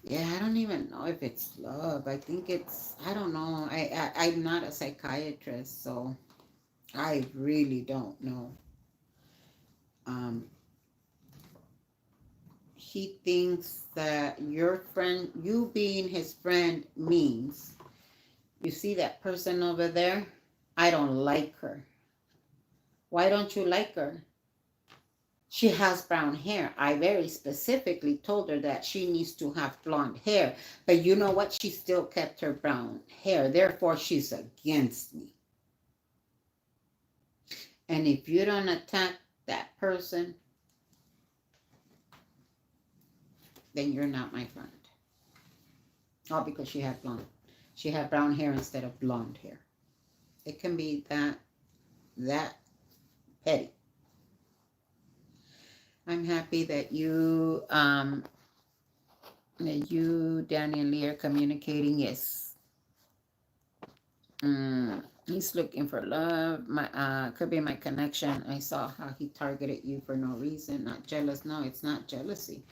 yeah, I don't even know if it's love. I think it's. I don't know. I'm not a psychiatrist, so I really don't know. He thinks that your friend, you being his friend, means, you see that person over there? I don't like her. Why don't you like her? She has brown hair. I very specifically told her that she needs to have blonde hair. But you know what? She still kept her brown hair. Therefore, she's against me. And if you don't attack that person, then you're not my friend. All because she had brown hair instead of blonde hair. It can be that petty. I'm happy that you, Danny and Lee are communicating. Yes. He's looking for love. Could be my connection. I saw how he targeted you for no reason. Not jealous. No, it's not jealousy.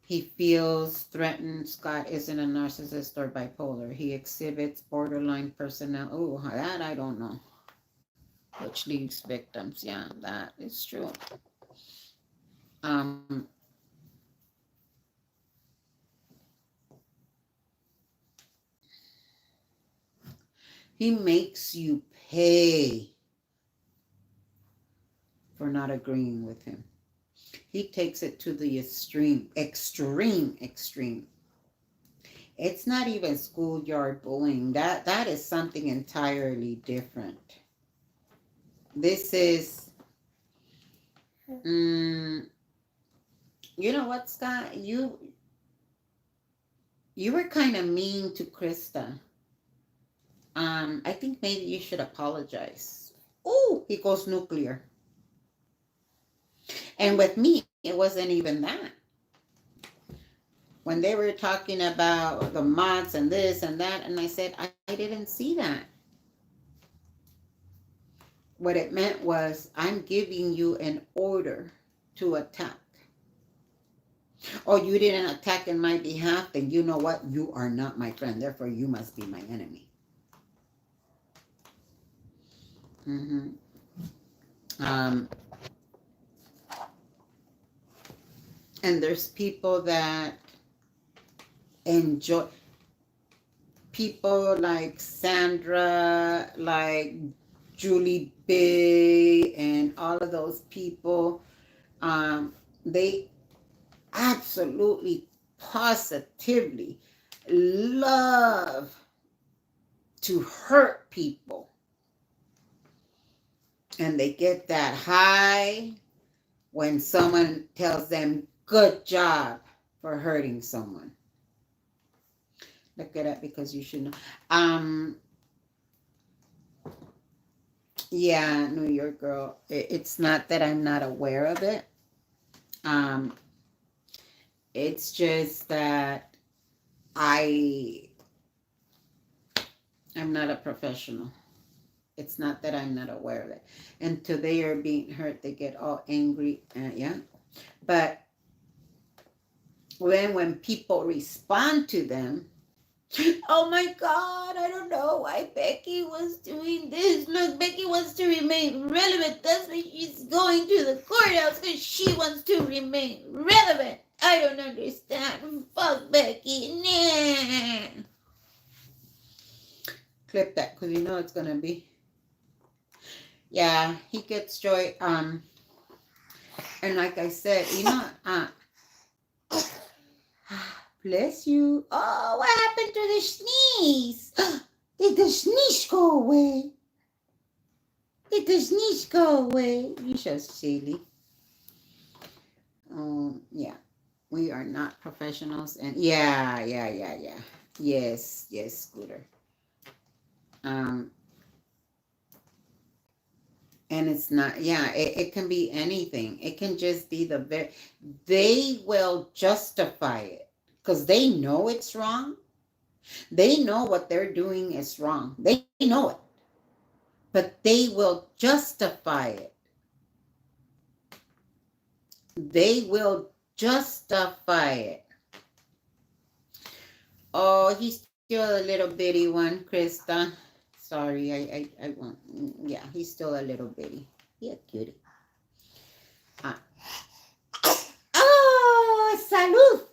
He feels threatened. Scott isn't a narcissist or bipolar. He exhibits borderline personality. Oh, that I don't know. Which leaves victims. Yeah, that is true. He makes you pay for not agreeing with him. He takes it to the extreme. It's not even schoolyard bullying. That is something entirely different. This is, mm, you know what, Scott? You were kind of mean to Krista. I think maybe you should apologize. Oh, he goes nuclear. And with me, it wasn't even that. When they were talking about the mods and this and that, and I said, I didn't see that. What it meant was, I'm giving you an order to attack. Oh, you didn't attack in my behalf, then you know what? You are not my friend. Therefore, you must be my enemy. Mm-hmm. Um, and there's people that enjoy, people like Sandra, like Julie B, and all of those people. They absolutely, positively love to hurt people. And they get that high when someone tells them, good job for hurting someone. Look it up because you should know. Yeah, New York girl. It's not that I'm not aware of it. Um, it's just that I I'm not a professional. It's not that I'm not aware of it. Until they are being hurt, they get all angry. Yeah. But when people respond to them, oh my God, I don't know why Becky was doing this. Look, Becky wants to remain relevant. That's why she's going to the courthouse, because she wants to remain relevant. I don't understand. Fuck Becky. Nah. Clip that, because you know it's going to be. Yeah, he gets joy. And like I said, you know, bless you. Oh, what happened to the sneeze? Did the sneeze go away? Did the sneeze go away? You so silly. Yeah. We are not professionals. And yeah. Yes, Scooter. Um, and it's not, yeah, it can be anything. It can just be they will justify it because they know it's wrong. They know what they're doing is wrong. They know it, but they will justify it. They will justify it. Oh, he's still a little bitty one, Krista. Sorry, I won't. Yeah, he's still a little bitty. Yeah, cutie. Ah. Oh, salud.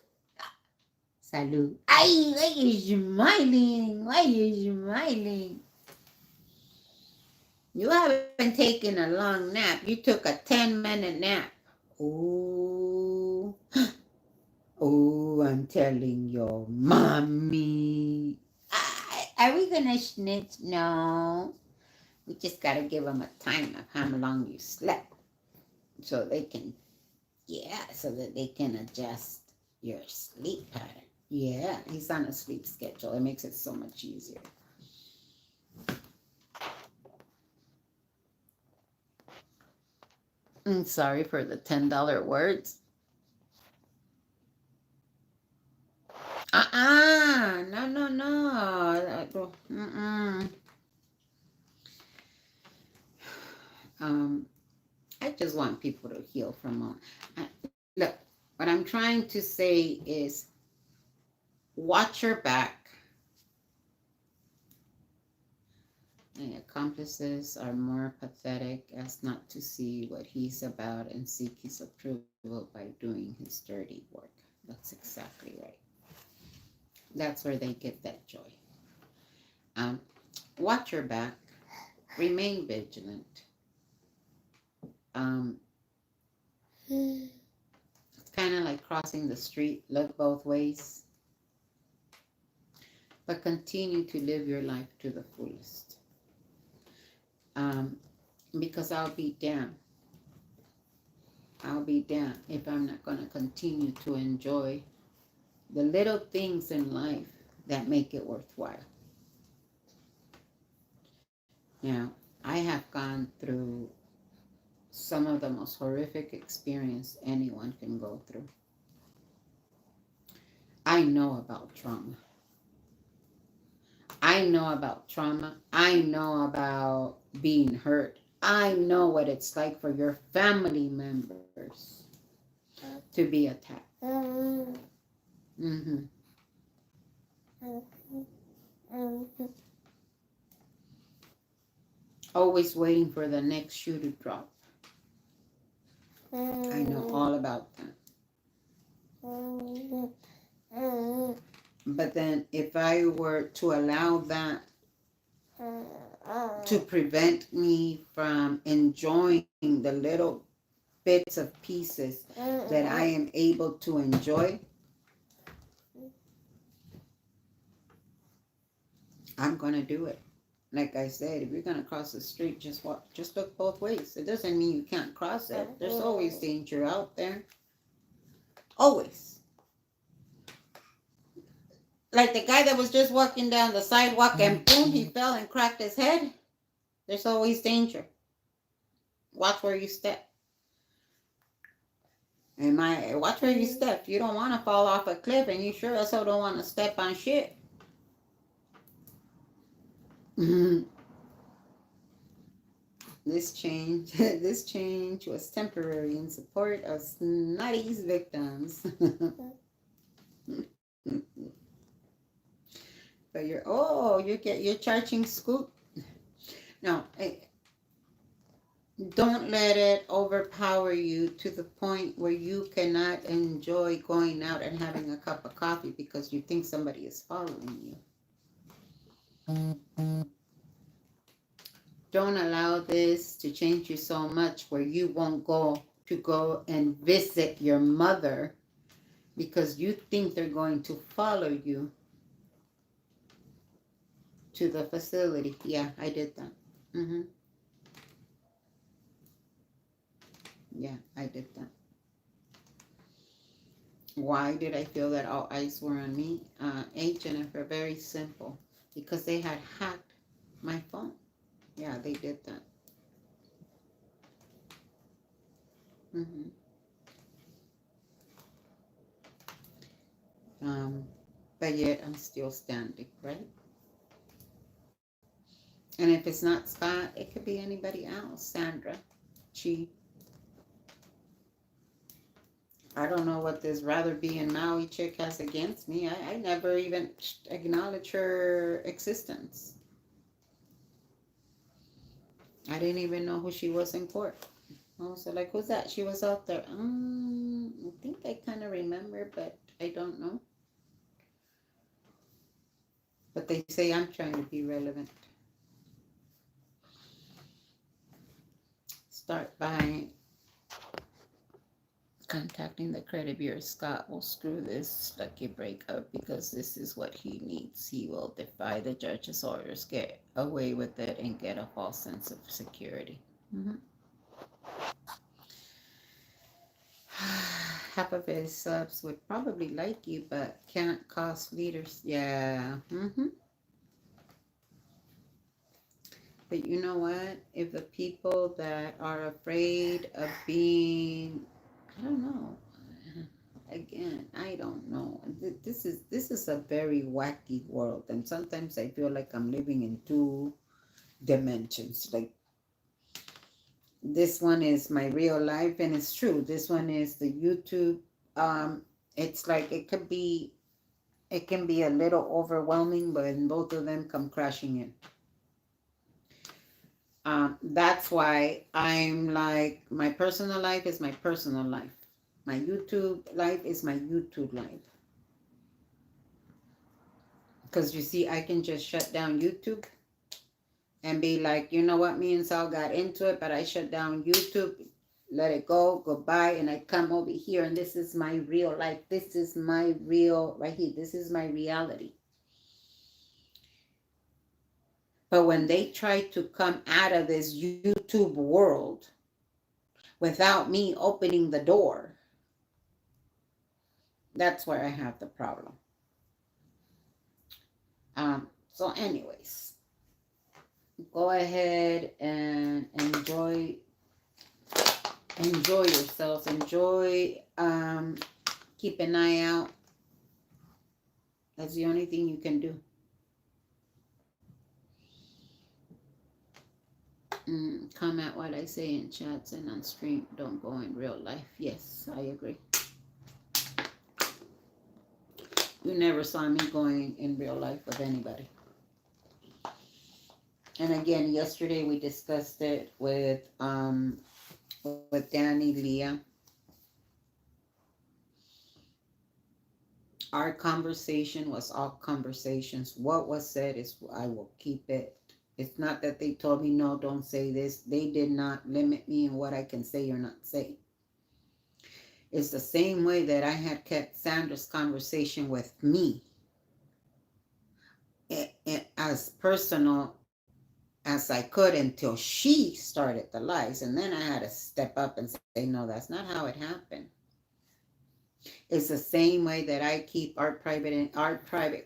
Salud. Ay, why are you smiling? Why are you smiling? You haven't taken a long nap. You took a 10-minute nap. Oh, oh, I'm telling your mommy. Are we gonna snitch? No. We just gotta give them a time of how long you slept. So they can, yeah, so that they can adjust your sleep pattern. Yeah, he's on a sleep schedule. It makes it so much easier. I'm sorry for the $10 words. No. Um, I just want people to heal from all. Look, what I'm trying to say is watch your back. My accomplices are more pathetic as not to see what he's about and seek his approval by doing his dirty work. That's exactly right. That's where they get that joy. Watch your back. Remain vigilant. It's kind of like crossing the street. Look both ways. but continue to live your life to the fullest. Because I'll be damned if I'm not going to continue to enjoy the little things in life that make it worthwhile. Now, I have gone through some of the most horrific experience anyone can go through. I know about trauma. I know about trauma. I know about being hurt. I know what it's like for your family members to be attacked. Mm-hmm. Always waiting for the next shoe to drop. I know all about that. But then if I were to allow that to prevent me from enjoying the little bits of pieces that I am able to enjoy, I'm going to do it. Like I said, if you're going to cross the street, just walk, just look both ways. It doesn't mean you can't cross it. There's always danger out there. Always. Like the guy that was just walking down the sidewalk and boom, he fell and cracked his head. There's always danger. Watch where you step. Watch where you step. You don't want to fall off a cliff, and you sure as hell don't want to step on shit. This change was temporary in support of Snotty's victims. But you're charging Scoop. No, don't let it overpower you to the point where you cannot enjoy going out and having a cup of coffee because you think somebody is following you. Don't allow this to change you so much where you won't go and visit your mother because you think they're going to follow you to the facility. Yeah, I did that. Mm-hmm. Yeah, I did that. Why did I feel that all eyes were on me? Jennifer, very simple. Because they had hacked my phone. Yeah, they did that. Mm-hmm. But yet I'm still standing, right? And if it's not Scott, it could be anybody else. Sandra, Chi. I don't know what this rather be in Maui chick has against me. I never even acknowledge her existence. I didn't even know who she was in court. I was like, who's that? She was out there. I think I kind of remember, but I don't know. But they say I'm trying to be relevant. Start by contacting the credit bureau. Scott will screw this lucky breakup because this is what he needs. He will defy the judge's orders, get away with it, and get a false sense of security. Mm-hmm. Half of his subs would probably like you, but can't cost leaders. Yeah. Mm-hmm. But you know what? If the people that are afraid of being, I don't know. Again, I don't know. This is a very wacky world, and sometimes I feel like I'm living in two dimensions. Like this one is my real life, and it's true. This one is the YouTube. It's like it can be a little overwhelming, but both of them come crashing in. That's why I'm like, my personal life is my personal life. My YouTube life is my YouTube life. Because you see, I can just shut down YouTube and be like, you know what, me and Sal got into it, but I shut down YouTube, let it go, goodbye, and I come over here, and this is my real life. This is my real, right here, this is my reality. But when they try to come out of this YouTube world without me opening the door, that's where I have the problem. So anyways, go ahead and enjoy yourselves. Keep an eye out. That's the only thing you can do. Comment what I say in chats and on stream. Don't go in real life. Yes, I agree. You never saw me going in real life with anybody. And again, yesterday we discussed it with Danny, Leah. Our conversation was all conversations. What was said is I will keep it. It's not that they told me, no, don't say this. They did not limit me in what I can say or not say. It's the same way that I had kept Sandra's conversation with me as personal as I could until she started the lies. And then I had to step up and say, no, that's not how it happened. It's the same way that I keep our private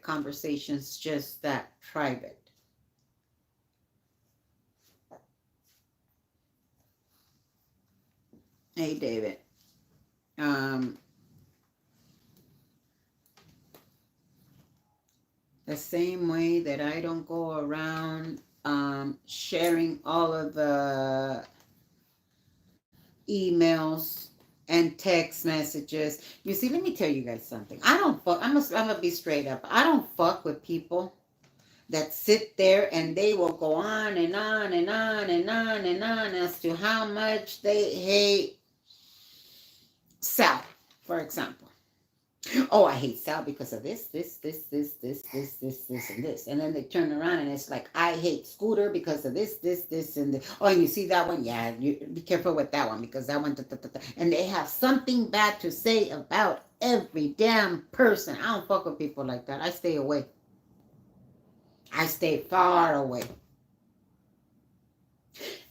conversations just that private. Hey, David. The same way that I don't go around sharing all of the emails and text messages. You see, let me tell you guys something. I don't fuck. I'm gonna be straight up. I don't fuck with people that sit there and they will go on and on and on and on and on as to how much they hate Sal, for example. Oh, I hate Sal because of this, and this. And then they turn around and it's like, I hate Scooter because of this, and this. Oh, and you see that one? Yeah, you be careful with that one because that one, and they have something bad to say about every damn person. I don't fuck with people like that. I stay away. I stay far away.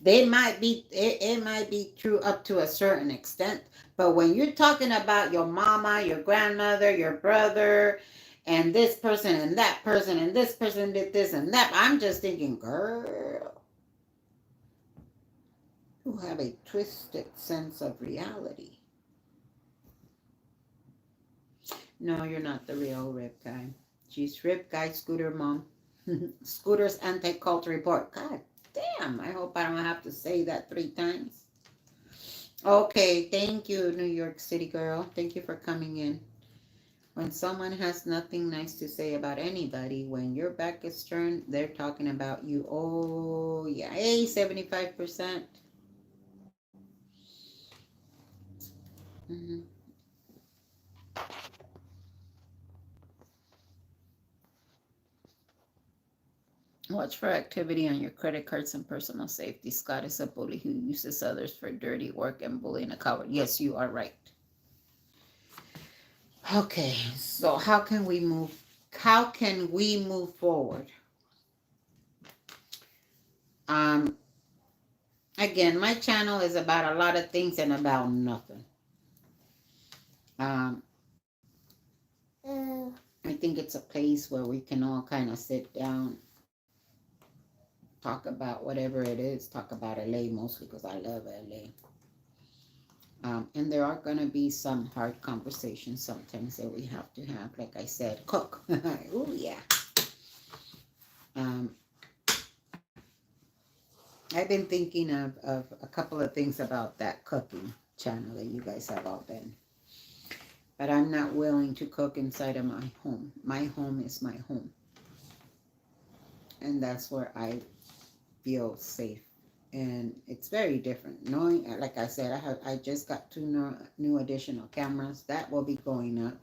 They might be, it might be true up to a certain extent, but when you're talking about your mama, your grandmother, your brother, and this person and that person and this person did this and that, I'm just thinking, girl, you have a twisted sense of reality. No, you're not the real Rip Guy. She's Rip Guy Scooter Mom. Scooter's anti-cult report. God damn, I hope I don't have to say that 3 times. Okay, thank you, New York City girl. Thank you for coming in. When someone has nothing nice to say about anybody, when your back is turned, they're talking about you. Oh, yeah. Hey, 75%. Mm-hmm. Watch for activity on your credit cards and personal safety. Scott is a bully who uses others for dirty work and bullying a coward. Yes, you are right. Okay, so how can we move forward? Again, my channel is about a lot of things and about nothing. I think it's a place where we can all kind of sit down, talk about whatever it is, talk about LA mostly because I love LA. And there are going to be some hard conversations sometimes that we have to have. Like I said, cook. Oh, yeah. I've been thinking of a couple of things about that cooking channel that you guys have all been. But I'm not willing to cook inside of my home. My home is my home. And that's where I feel safe. And it's very different. Knowing, like I said, I just got 2 new additional cameras. That will be going up.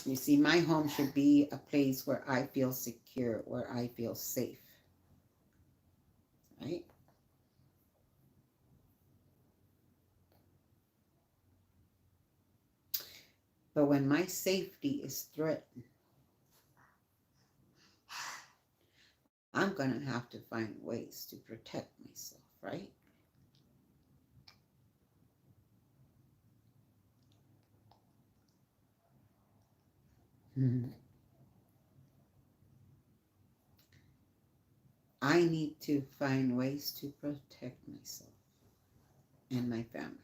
You see, my home should be a place where I feel secure, where I feel safe. Right? But when my safety is threatened, I'm going to have to find ways to protect myself, right? I need to find ways to protect myself and my family.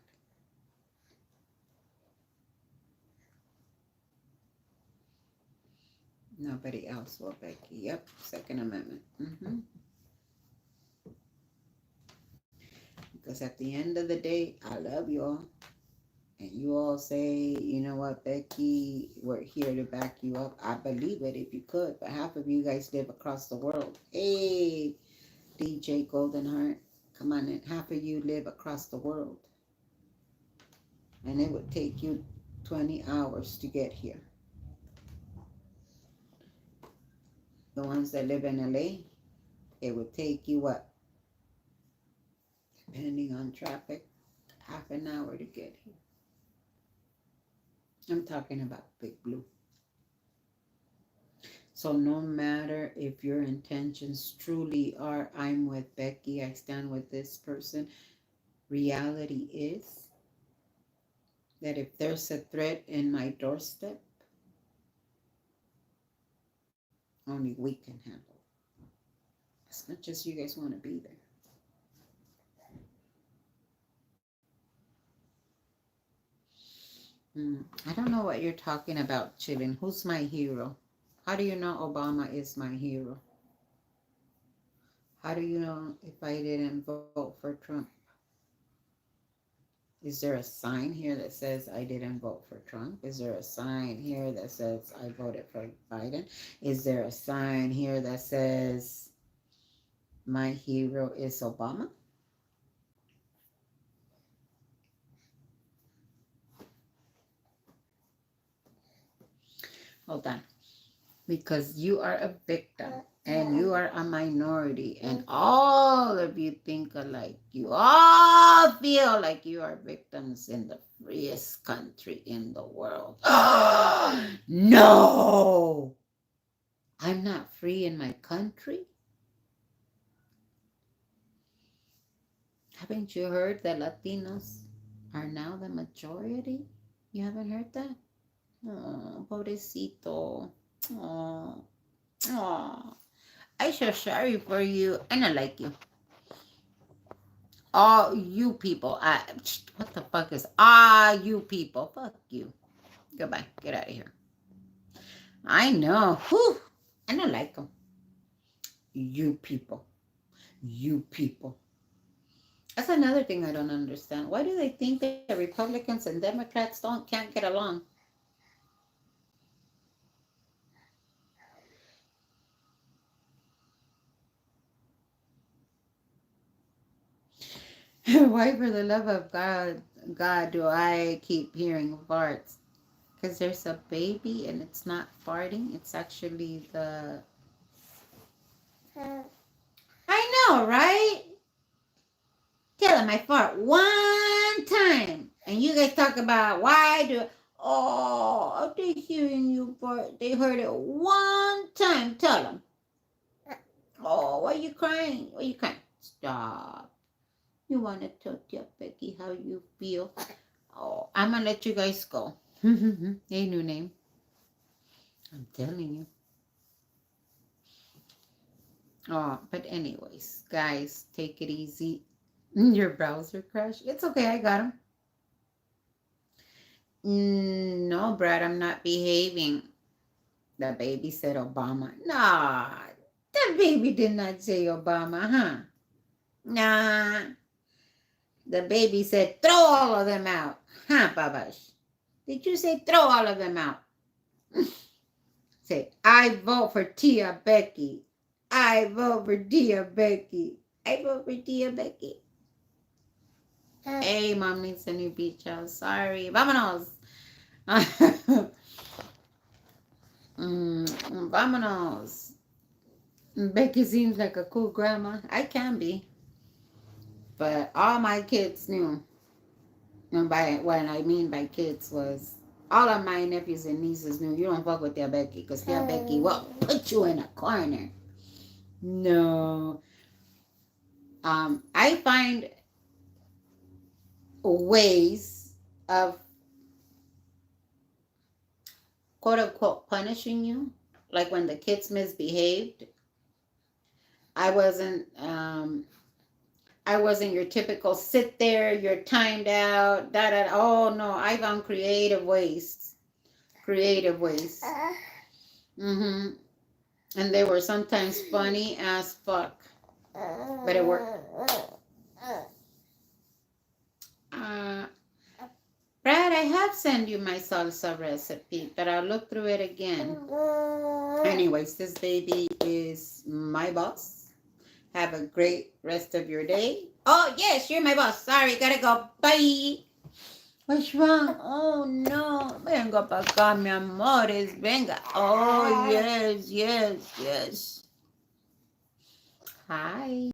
Nobody else will, Becky. Yep, Second Amendment. Because at the end of the day, I love you all. And you all say, you know what, Becky, we're here to back you up. I believe it if you could. But half of you guys live across the world. Hey, DJ Goldenheart, come on in. Half of you live across the world. And it would take you 20 hours to get here. The ones that live in LA, it would take you what? Depending on traffic, half an hour to get here. I'm talking about Big Blue. So no matter if your intentions truly are, I'm with Becky, I stand with this person, reality is that if there's a threat in my doorstep, only we can handle it. As much as you guys want to be there. I don't know what you're talking about, chilling. Who's my hero? How do you know Obama is my hero? How do you know if I didn't vote for Trump? Is there a sign here that says I didn't vote for Trump? Is there a sign here that says I voted for Biden? Is there a sign here that says my hero is Obama? Hold on. Because you are a victim and you are a minority and all of you think alike. You all feel like you are victims in the freest country in the world. No! I'm not free in my country? Haven't you heard that Latinos are now the majority? You haven't heard that? Oh, pobrecito. Oh, oh. I feel sorry for you. I don't like you. All you people. What the fuck is you people? Fuck you. Goodbye. Get out of here. I know. Whew. I don't like them. You people. You people. That's another thing I don't understand. Why do they think that Republicans and Democrats can't get along? Why, for the love of God, do I keep hearing farts? Because there's a baby and it's not farting. It's actually the... I know, right? Tell him I fart one time. And you guys talk about why do... Oh, they're hearing you fart. They heard it one time. Tell them. Oh, why are you crying? Why are you crying? Stop. You want to tell Becky how you feel? Oh, I'm going to let you guys go. Hey, new name. I'm telling you. Oh, but anyways, guys, take it easy. Your browser crashed. It's okay. I got him. No, Brad, I'm not behaving. The baby said Obama. Nah, the baby did not say Obama, huh? Nah. The baby said, throw all of them out. Huh, Babash? Did you say throw all of them out? Say, I vote for Tia Becky. I vote for Tia Becky. I vote for Tia Becky. Hey, Mom needs a new beach house. Sorry. Vámonos. Vámonos. Becky seems like a cool grandma. I can be. But all my kids knew. And by what I mean by kids was all of my nephews and nieces knew you don't fuck with Tia Becky because Tia Becky will put you in a corner. No. I find ways of quote unquote punishing you. Like when the kids misbehaved, I wasn't I wasn't your typical sit there, you're timed out, da da. Oh no, I found creative ways. Creative ways. Mm-hmm. And they were sometimes funny as fuck. But it worked. Uh, Brad, I have sent you my salsa recipe, but I'll look through it again. Anyways, this baby is my boss. Have a great rest of your day. Oh, yes, you're my boss. Sorry, gotta go. Bye. What's wrong? Oh, no. Venga para acá, mi amores. Venga. Oh, yes, yes, yes. Hi.